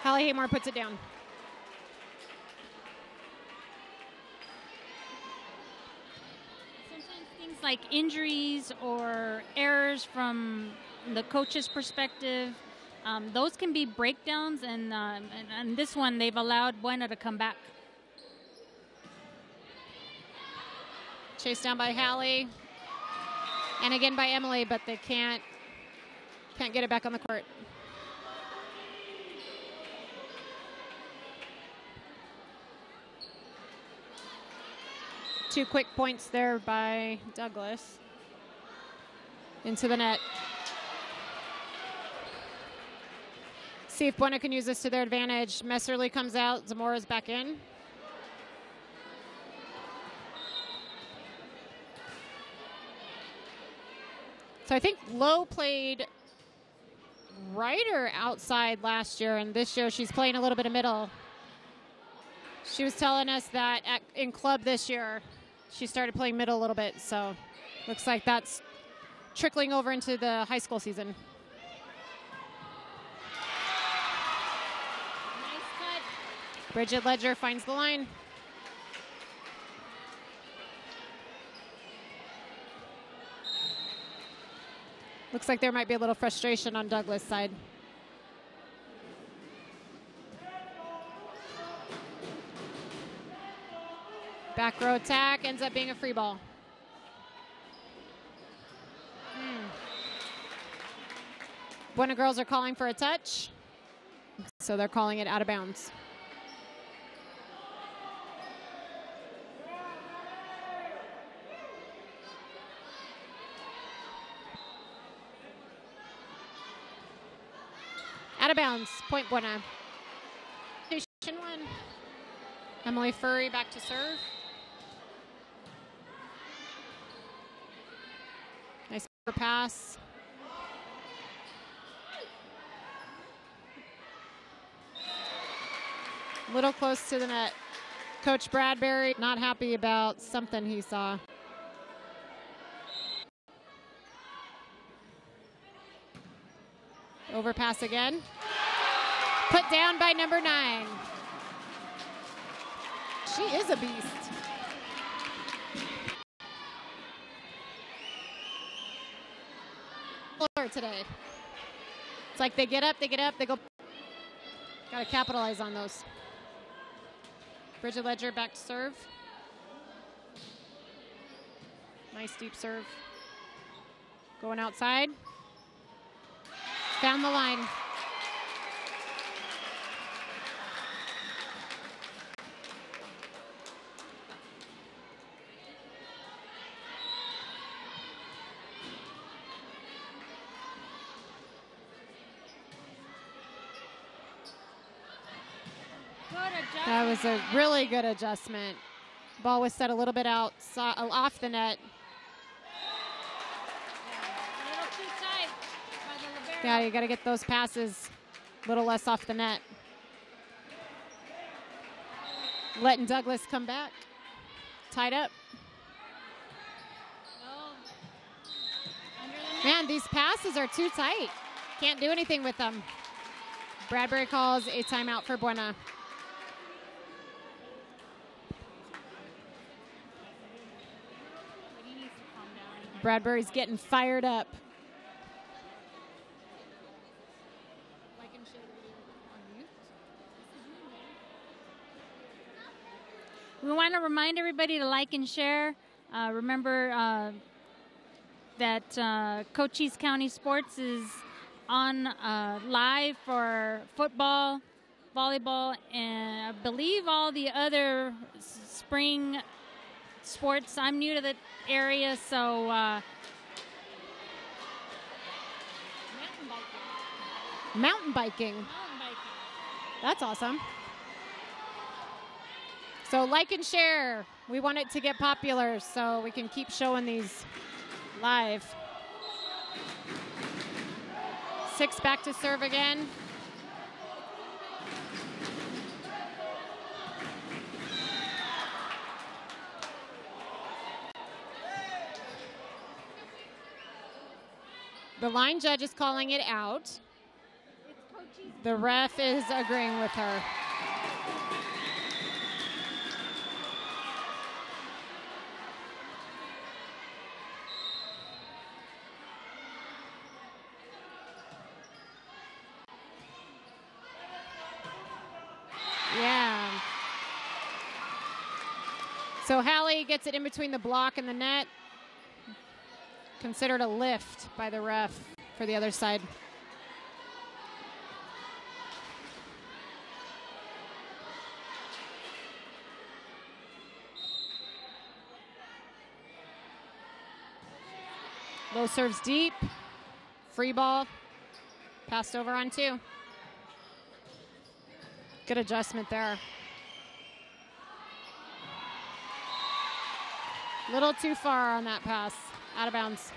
Hallie Haymore puts it down. Like injuries or errors from the coach's perspective, those can be breakdowns, and this one they've allowed Buena to come back. Chased down by Hallie, and again by Emily, but they can't get it back on the court. Two quick points there by Douglas. Into the net. See if Buena can use this to their advantage. Messerly comes out, Zamora's back in. So I think Lowe played right or outside last year, and this year she's playing a little bit of middle. She was telling us that in club this year, she started playing middle a little bit, so looks like that's trickling over into the high school season. Nice cut. Bridget Ledger finds the line. Looks like there might be a little frustration on Douglas' side. Back row attack ends up being a free ball. Buena girls are calling for a touch, so they're calling it out of bounds. Out of bounds, point Buena. Emily Furry back to serve. Nice pass. Little close to the net. Coach Bradbury not happy about something he saw. Overpass again. Put down by number 9. She is a beast. Today. It's like they get up, they go. Got to capitalize on those. Bridget Ledger back to serve. Nice deep serve. Going outside. Found the line. That was a really good adjustment. Ball was set a little bit outside, off the net. A little too tight by the libero. Yeah, you got to get those passes a little less off the net. Letting Douglas come back. Tied up. Oh. Under the net. Man, these passes are too tight. Can't do anything with them. Bradbury calls a timeout for Buena. But he needs to calm down. Bradbury's getting fired up. We want to remind everybody to like and share. Remember that Cochise County Sports is on live for football, volleyball, and I believe all the other spring sports. I'm new to the area, so Mountain biking. That's awesome. So like and share. We want it to get popular so we can keep showing these live. 6 back to serve again. The line judge is calling it out. The ref is agreeing with her. Yeah. So Hallie gets it in between the block and the net. Considered a lift by the ref for the other side. Low serves deep. Free ball. Passed over on 2. Good adjustment there. Little too far on that pass. Out of bounds.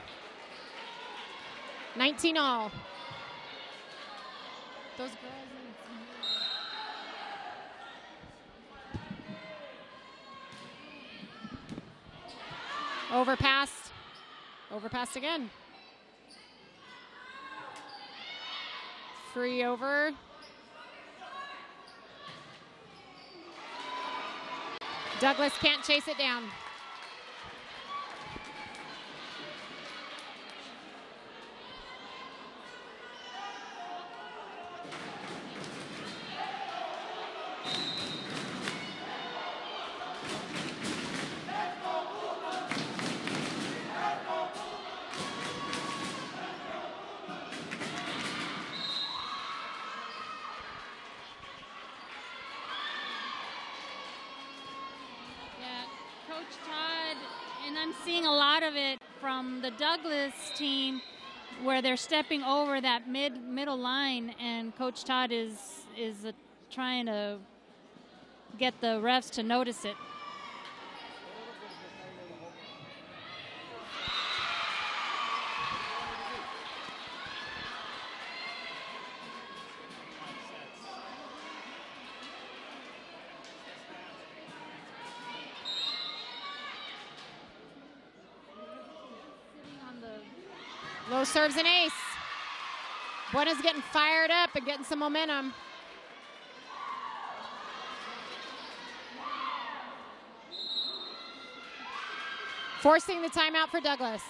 19 all. Those girls overpassed. Overpassed again. Free over. Douglas can't chase it down. Seeing a lot of it from the Douglas team where they're stepping over that middle line, and Coach Todd is trying to get the refs to notice it. Low serves an ace. Buena's getting fired up and getting some momentum. Forcing the timeout for Douglas.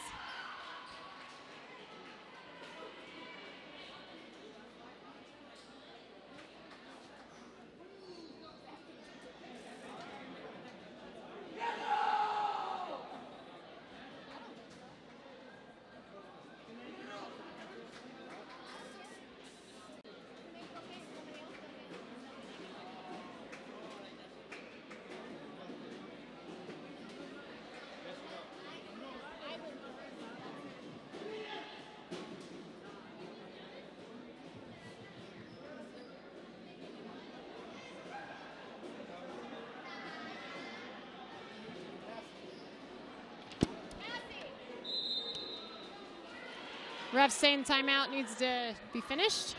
Ref saying timeout needs to be finished.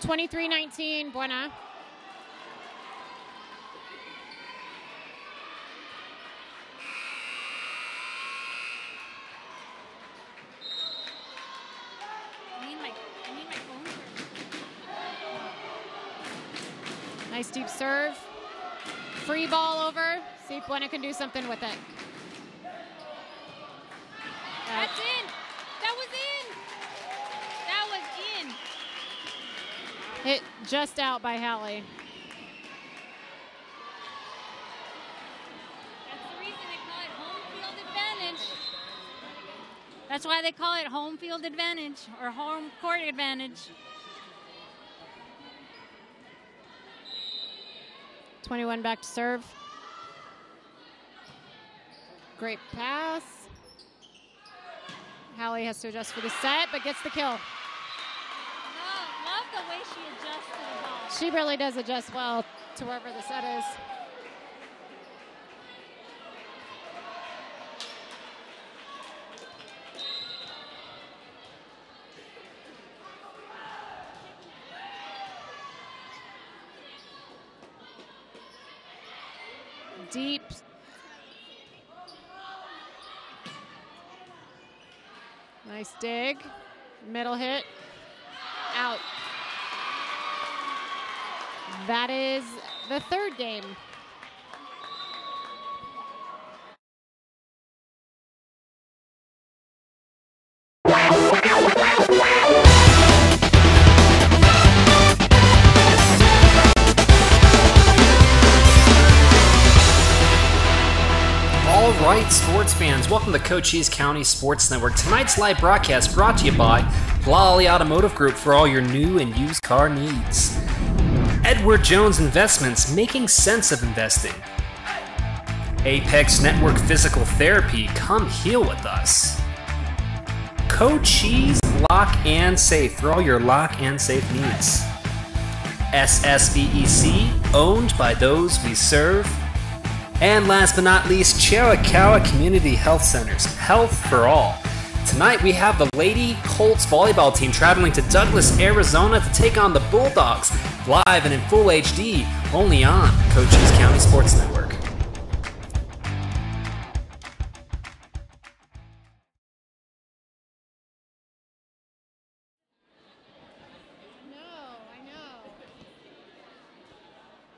23-19, Buena. I need my phone. Nice deep serve. Free ball over. See if Buena can do something with it. That's in. That was in. That was in. Hit just out by Hallie. That's the reason they call it home field advantage. That's why they call it home field advantage or home court advantage. 21 back to serve. Great pass. Hallie has to adjust for the set, but gets the kill. Oh, love the way she adjusts to the ball. She really does adjust well to wherever the set is. Deep. Nice dig. Middle hit. Out. That is the third game. All right, sports fans, welcome to Cochise County Sports Network. Tonight's live broadcast brought to you by Lolly Automotive Group for all your new and used car needs. Edward Jones Investments, making sense of investing. Apex Network Physical Therapy, come heal with us. Cochise Lock and Safe for all your lock and safe needs. SSVEC, owned by those we serve. And last but not least, Chiricahua Community Health Centers, health for all. Tonight we have the Lady Colts volleyball team traveling to Douglas, Arizona to take on the Bulldogs, live and in full HD, only on Cochise County Sports Network. I know.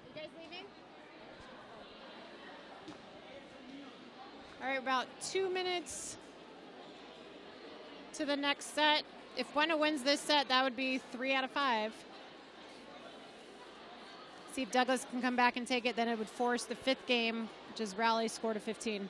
You guys leaving? All right, about 2 minutes to the next set. If Buena wins this set, that would be 3 out of 5. See if Douglas can come back and take it, then it would force the 5th game, which is rally score to 15.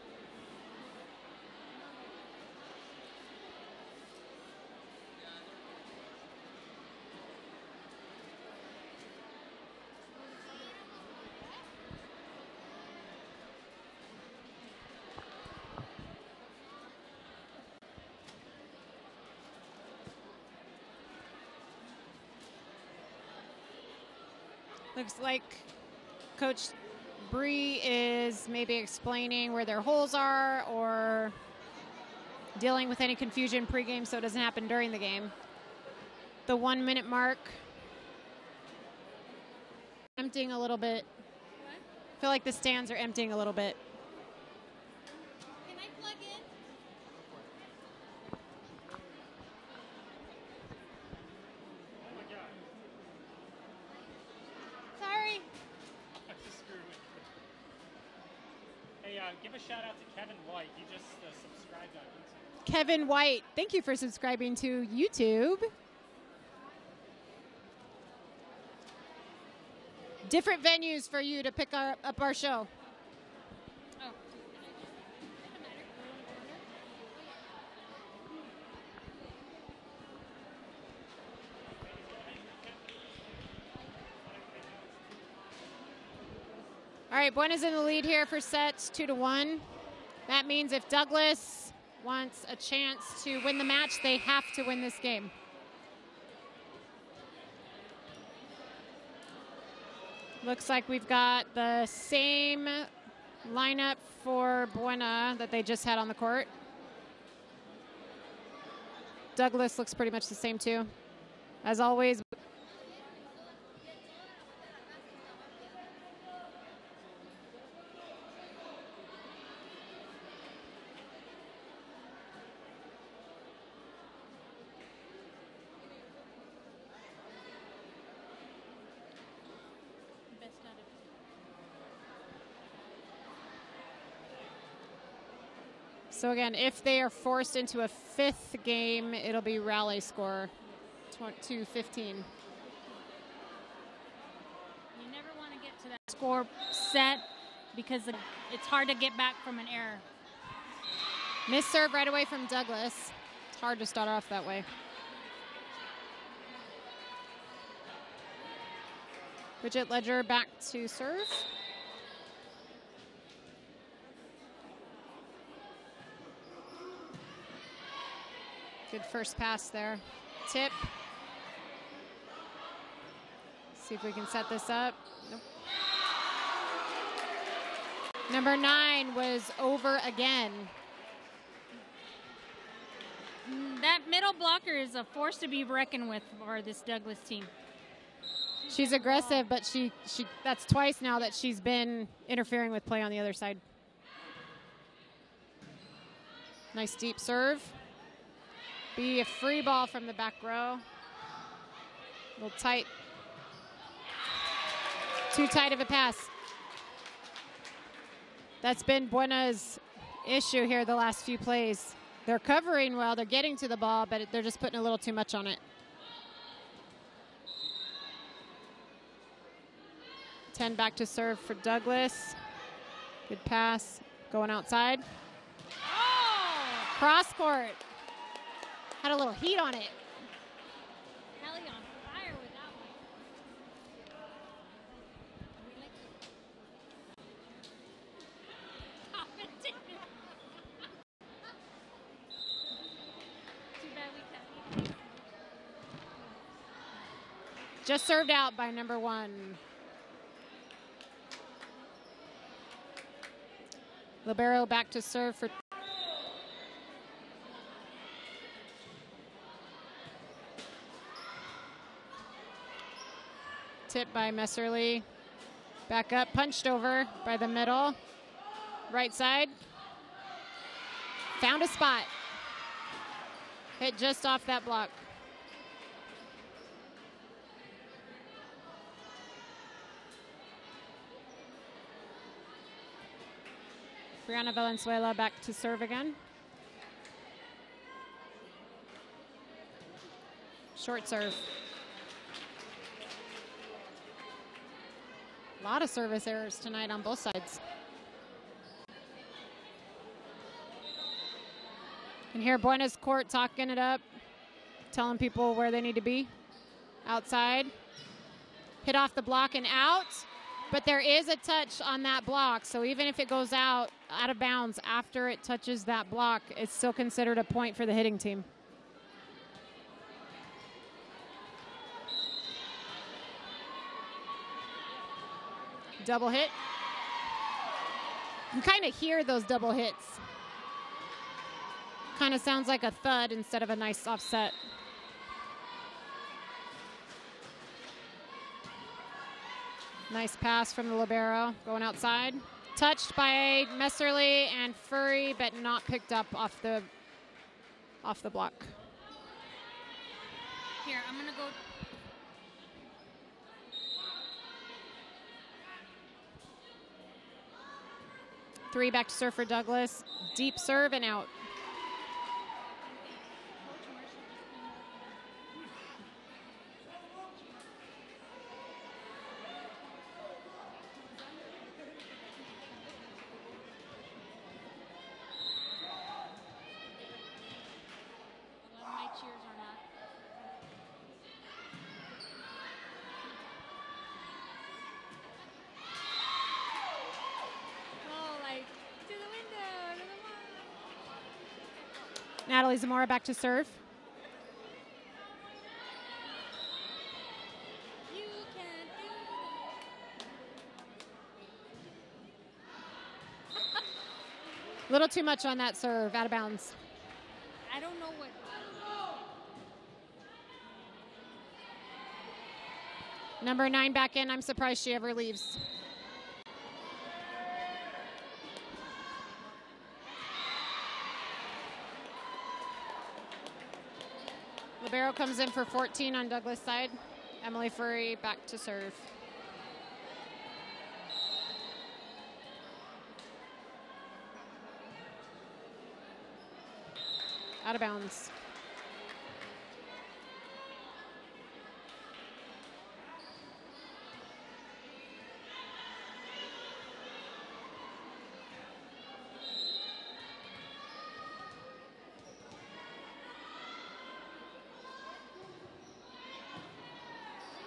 Looks like Coach Bree is maybe explaining where their holes are or dealing with any confusion pregame so it doesn't happen during the game. The 1 minute mark. Emptying a little bit. I feel like the stands are emptying a little bit. Can I plug in? Sorry. Hey, give a shout out to Kevin White. He just subscribed on YouTube. Kevin White, thank you for subscribing to YouTube. Different venues for you to pick up our show. Oh. All right, Buena's in the lead here for sets 2-1. That means if Douglas wants a chance to win the match, they have to win this game. Looks like we've got the same lineup for Buena that they just had on the court. Douglas looks pretty much the same too. As always. So again, if they are forced into a fifth game, it'll be rally score 2-15. You never want to get to that score set because it's hard to get back from an error. Missed serve right away from Douglas. It's hard to start off that way. Bridget Ledger back to serve. Good first pass there. Tip. See if we can set this up. Nope. Number 9 was over again. That middle blocker is a force to be reckoned with for this Douglas team. She's aggressive, but she that's twice now that she's been interfering with play on the other side. Nice deep serve. Be a free ball from the back row. A little tight. Too tight of a pass. That's been Buena's issue here the last few plays. They're covering well, they're getting to the ball, but they're just putting a little too much on it. 10 back to serve for Douglas. Good pass, going outside. Oh! Cross court. Had a little heat on it. Kelly on fire with that one. Too bad we cut. Just served out by number 1. Libero back to serve for tip by Messerly. Back up, punched over by the middle. Right side. Found a spot. Hit just off that block. Brianna Valenzuela back to serve again. Short serve. A lot of service errors tonight on both sides. And here Buena's court talking it up, telling people where they need to be. Outside. Hit off the block and out. But there is a touch on that block, so even if it goes out of bounds after it touches that block, it's still considered a point for the hitting team. Double hit. You can kind of hear those double hits. Kind of sounds like a thud instead of a nice offset. Nice pass from the libero, going outside. Touched by Messerly and Furry, but not picked up off the block. Here, I'm gonna go. Three back to serve for Douglas. Deep serve and out. Natalie Zamora back to serve. You can't do that. Little too much on that serve, out of bounds. I don't know what. Number 9 back in. I'm surprised she ever leaves. Libero comes in for 14 on Douglas' side. Emily Furry back to serve. Out of bounds.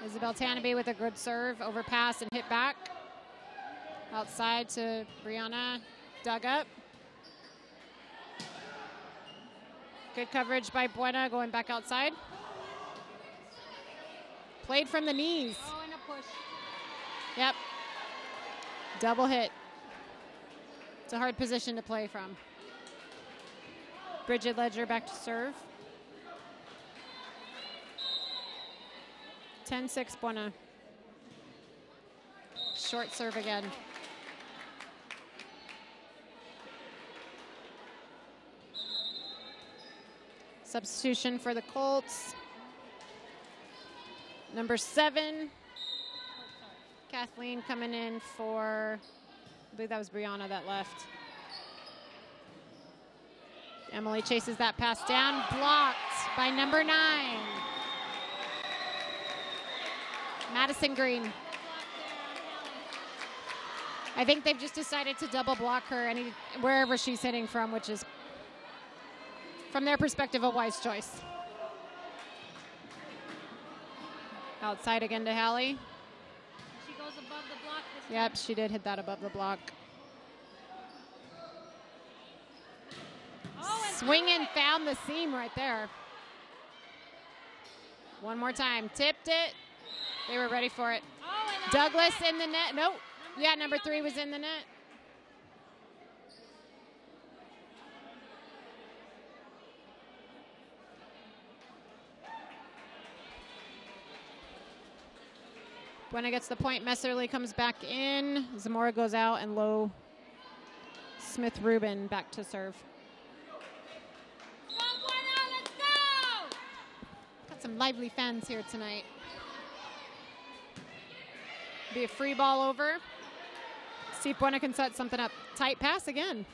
Isabel Tanabe with a good serve, overpass and hit back. Outside to Brianna, dug up. Good coverage by Buena, going back outside. Played from the knees. Oh, and a push. Yep. Double hit. It's a hard position to play from. Bridget Ledger back to serve. 10-6 Buena. Short serve again. Substitution for the Colts. Number 7. Kathleen coming in for, I believe that was Brianna that left. Emily chases that pass down, blocked by number 9. Madison Green. I think they've just decided to double block her wherever she's hitting from, which is, from their perspective, a wise choice. Outside again to Hallie. She goes above the block this time. Yep, she did hit that above the block. Oh, and Swinging, found the seam right there. One more time, tipped it. They were ready for it. Oh, and Douglas in the net. Nope. Yeah, number 3 was in the net. Buena gets the point. Messerly comes back in. Zamora goes out, and low. Smith Rubin back to serve. Come on, Buena, let's go! Got some lively fans here tonight. Be a free ball over. See if Buena can set something up. Tight pass again.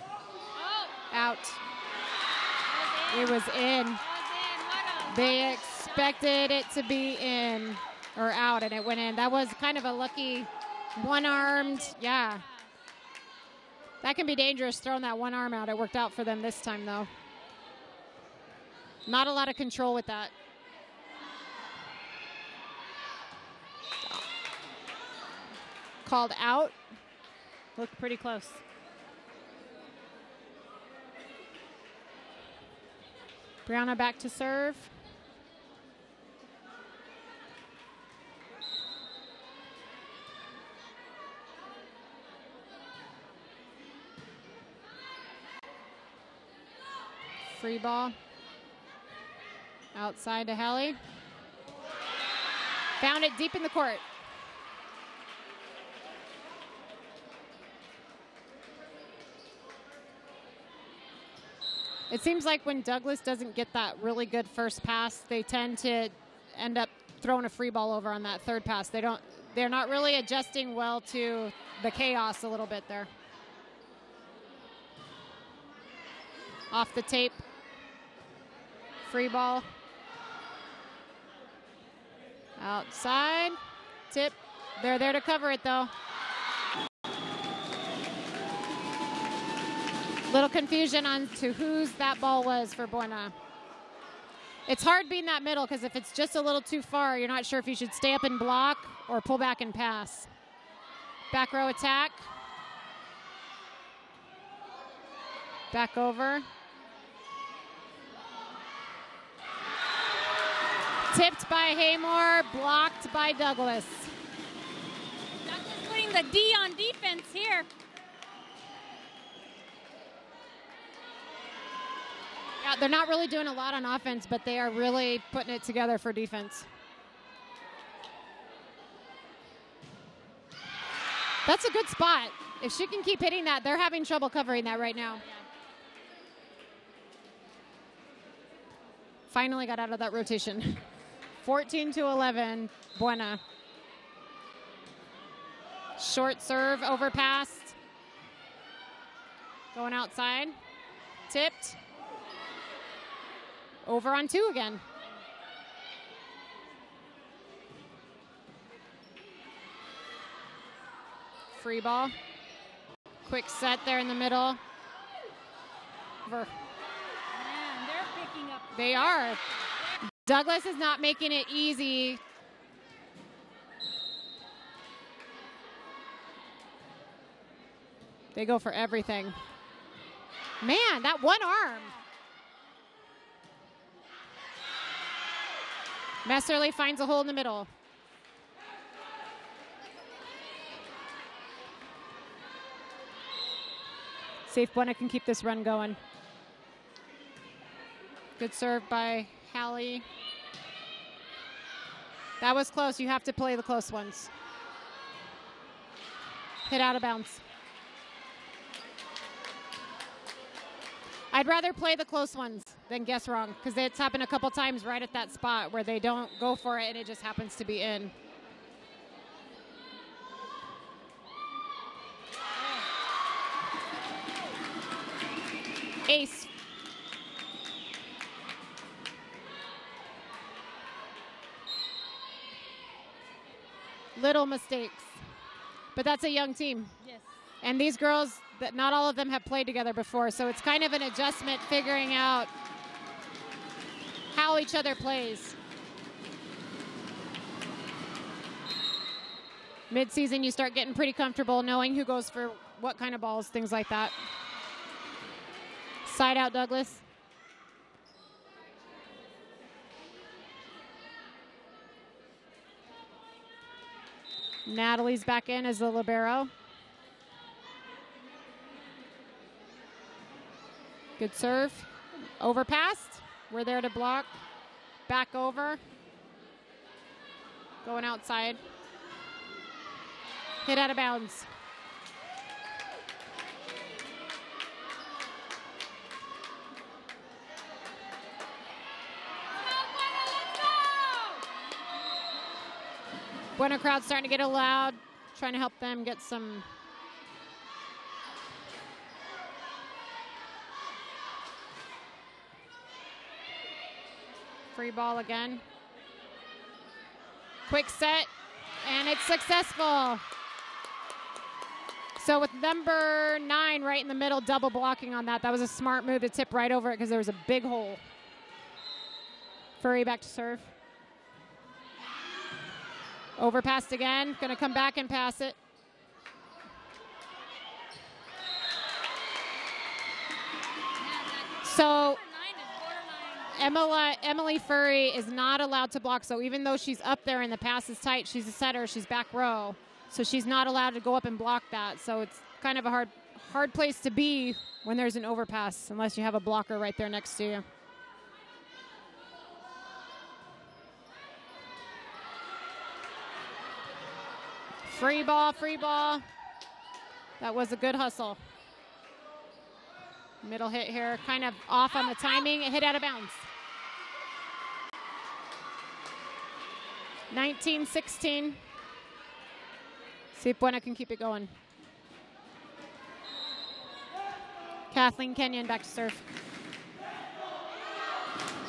Oh, Out. It was in. They expected it to be in or out, and it went in. That was kind of a lucky one-armed, yeah. That can be dangerous, throwing that one arm out. It worked out for them this time, though. Not a lot of control with that. Called out. Looked pretty close. Brianna back to serve. Free ball. Outside to Hallie. Found it deep in the court. It seems like when Douglas doesn't get that really good first pass, they tend to end up throwing a free ball over on that third pass. They're not really adjusting well to the chaos a little bit there. Off the tape. Free ball. Outside. Tip. They're there to cover it, though. Little confusion on to whose that ball was for Buena. It's hard being that middle because if it's just a little too far, you're not sure if you should stay up and block or pull back and pass. Back row attack. Back over. Tipped by Haymore, blocked by Douglas. Douglas putting the D on defense here. Yeah, they're not really doing a lot on offense, but they are really putting it together for defense. That's a good spot. If she can keep hitting that, they're having trouble covering that right now. Finally got out of that rotation. 14-11, Buena. Short serve, overpassed. Going outside. Tipped. Over on 2 again. Free ball. Quick set there in the middle. Over. Man, they're picking up. They are. Douglas is not making it easy. They go for everything. Man, that one arm. Messerly finds a hole in the middle. See if Buena can keep this run going. Good serve by Hallie. That was close. You have to play the close ones. Hit out of bounds. I'd rather play the close ones than guess wrong because it's happened a couple times right at that spot where they don't go for it and it just happens to be in. Ace. Little mistakes, but that's a young team. Yes. And these girls, not all of them have played together before, so it's kind of an adjustment figuring out how each other plays. Mid-season, you start getting pretty comfortable knowing who goes for what kind of balls, things like that. Side out, Douglas. Natalie's back in as the libero. Good serve. Overpassed. We're there to block. Back over. Going outside. Hit out of bounds. Buena crowd starting to get loud, trying to help them get some. Free ball again. Quick set, and it's successful. So with number 9 right in the middle, double blocking on that. That was a smart move to tip right over it because there was a big hole. Furry back to serve. Overpassed again. Going to come back and pass it. So Emily Furry is not allowed to block. So even though she's up there and the pass is tight, she's a setter. She's back row. So she's not allowed to go up and block that. So it's kind of a hard place to be when there's an overpass, unless you have a blocker right there next to you. Free ball, free ball. That was a good hustle. Middle hit here, kind of off on the timing. It hit out of bounds. 19-16. See if Buena can keep it going. Kathleen Kenyon back to serve.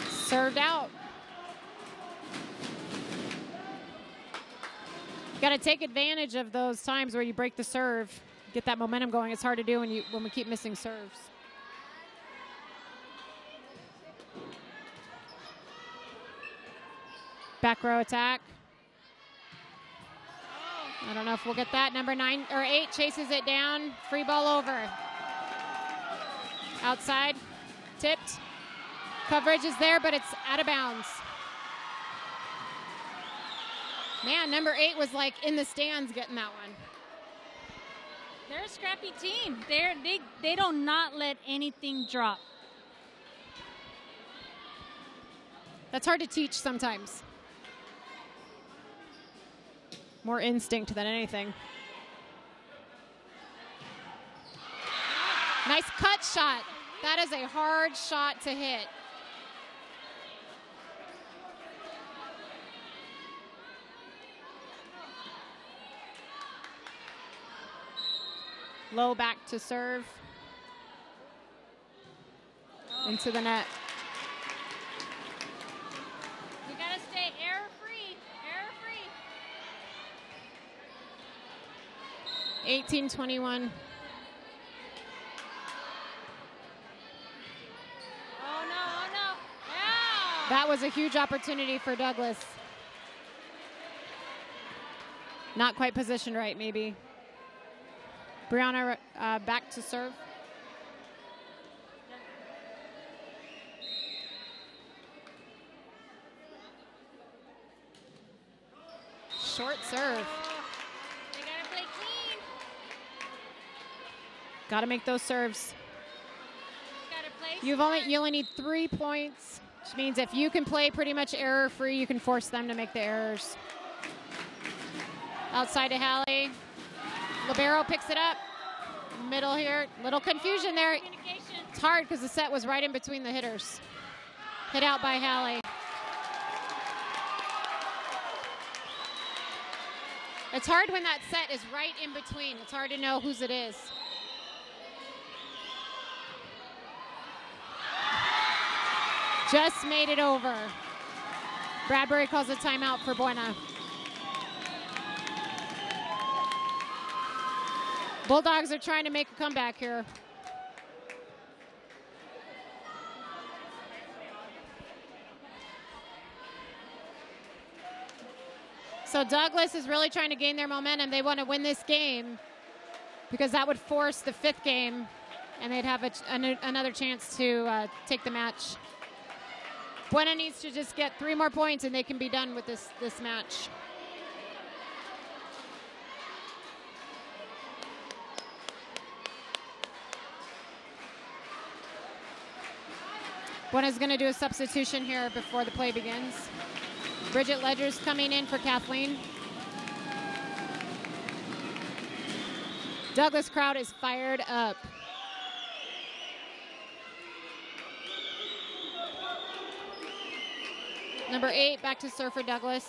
Served out. You got to take advantage of those times where you break the serve, get that momentum going. It's hard to do when we keep missing serves. Back row attack. I don't know if we'll get that. Number 9 or 8 chases it down. Free ball over. Outside, tipped. Coverage is there, but it's out of bounds. Man, number 8 was like in the stands getting that one. They're a scrappy team. They do not let anything drop. That's hard to teach sometimes. More instinct than anything. Nice cut shot. That is a hard shot to hit. Low back to serve. Into the net. We gotta stay error-free, error-free. 18-21. Oh no, yeah. That was a huge opportunity for Douglas. Not quite positioned right, maybe. Brianna back to serve. Short serve. They gotta play clean. Got to make those serves. Gotta play You smart. only need 3 points, which means if you can play pretty much error-free, you can force them to make the errors. Outside to Hallie. Libero picks it up. Middle here. Little confusion there. It's hard because the set was right in between the hitters. Hit out by Hallie. It's hard when that set is right in between. It's hard to know whose it is. Just made it over. Bradbury calls a timeout for Buena. Bulldogs are trying to make a comeback here. So Douglas is really trying to gain their momentum. They want to win this game because that would force the 5th game and they'd have another chance to take the match. Buena needs to just get 3 more points and they can be done with this match. Buena's going to do a substitution here before the play begins. Bridget Ledger's coming in for Kathleen. Douglas crowd is fired up. Number 8 back to serve for Douglas.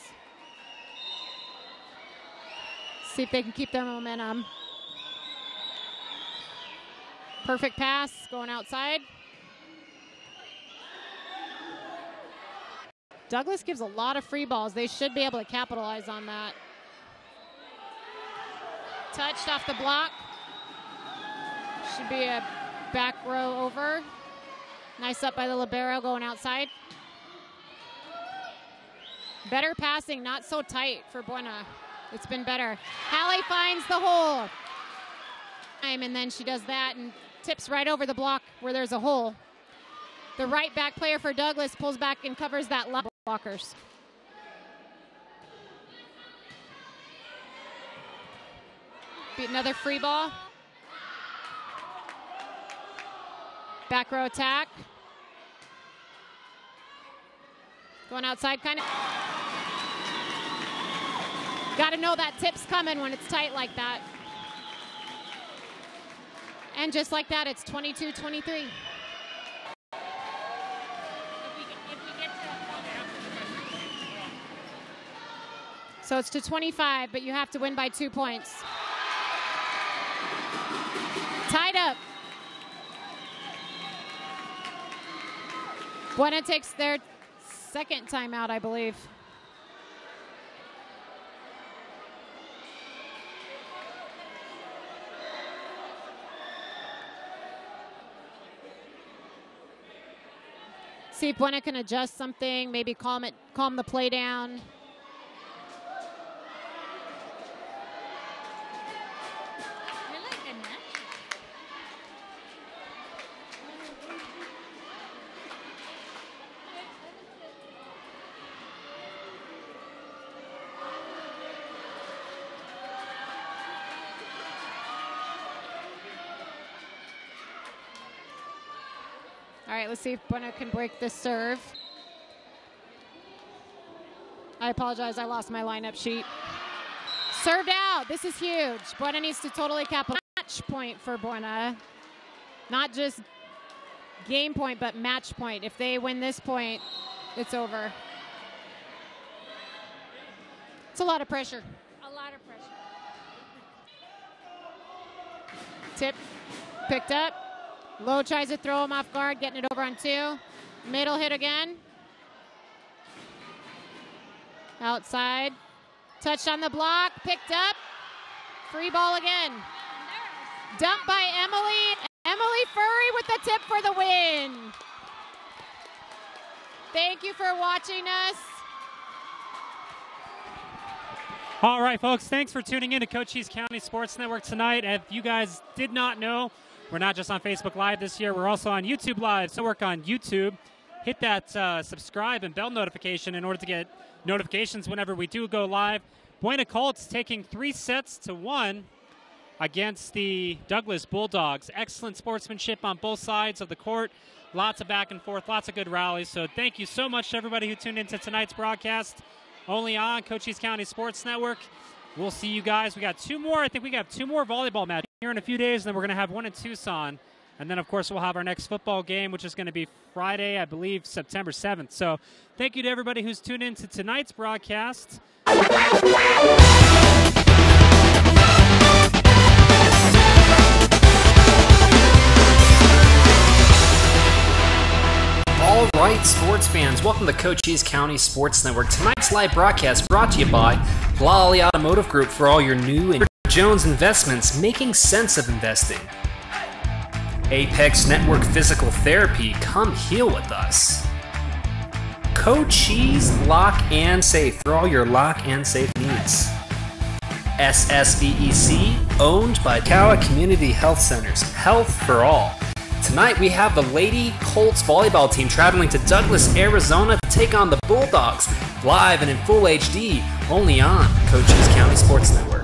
See if they can keep their momentum. Perfect pass going outside. Douglas gives a lot of free balls. They should be able to capitalize on that. Touched off the block. Should be a back row over. Nice up by the libero going outside. Better passing, not so tight for Buena. It's been better. Hallie finds the hole. And then she does that and tips right over the block where there's a hole. The right back player for Douglas pulls back and covers that line. Blockers. Beat another free ball. Back row attack. Going outside kind of. Got to know that tip's coming when it's tight like that. And just like that, it's 22-23. So it's to 25, but you have to win by 2 points. Tied up. Buena takes their second timeout, I believe. See if Buena can adjust something, maybe calm the play down. All right, let's see if Buena can break this serve. I apologize, I lost my lineup sheet. Served out, this is huge. Buena needs to totally capitalize. Match point for Buena. Not just game point, but match point. If they win this point, it's over. It's a lot of pressure. A lot of pressure. Tip picked up. Low tries to throw him off guard, getting it over on 2. Middle hit again. Outside. Touched on the block, picked up. Free ball again. Dumped by Emily. Emily Furry with the tip for the win. Thank you for watching us. All right, folks, thanks for tuning in to Cochise County Sports Network tonight. If you guys did not know, we're not just on Facebook Live this year. We're also on YouTube Live. So work on YouTube. Hit that subscribe and bell notification in order to get notifications whenever we do go live. Buena Colts taking 3-1 against the Douglas Bulldogs. Excellent sportsmanship on both sides of the court. Lots of back and forth, lots of good rallies. So thank you so much to everybody who tuned into tonight's broadcast. Only on Cochise County Sports Network. We'll see you guys. We got 2 more. I think we got 2 more volleyball matches here in a few days, and then we're going to have 1 in Tucson. And then, of course, we'll have our next football game, which is going to be Friday, I believe, September 7th. So thank you to everybody who's tuned in to tonight's broadcast. All right, sports fans, welcome to Cochise County Sports Network. Tonight's live broadcast brought to you by Lolly Automotive Group for all your new and Jones investments, making sense of investing. Apex Network Physical Therapy, come heal with us. Cochise Lock and Safe for all your lock and safe needs. SSVEC, owned by Cowa Community Health Centers, health for all. Tonight we have the Lady Colts volleyball team traveling to Douglas, Arizona to take on the Bulldogs, live and in full HD, only on Cochise County Sports Network.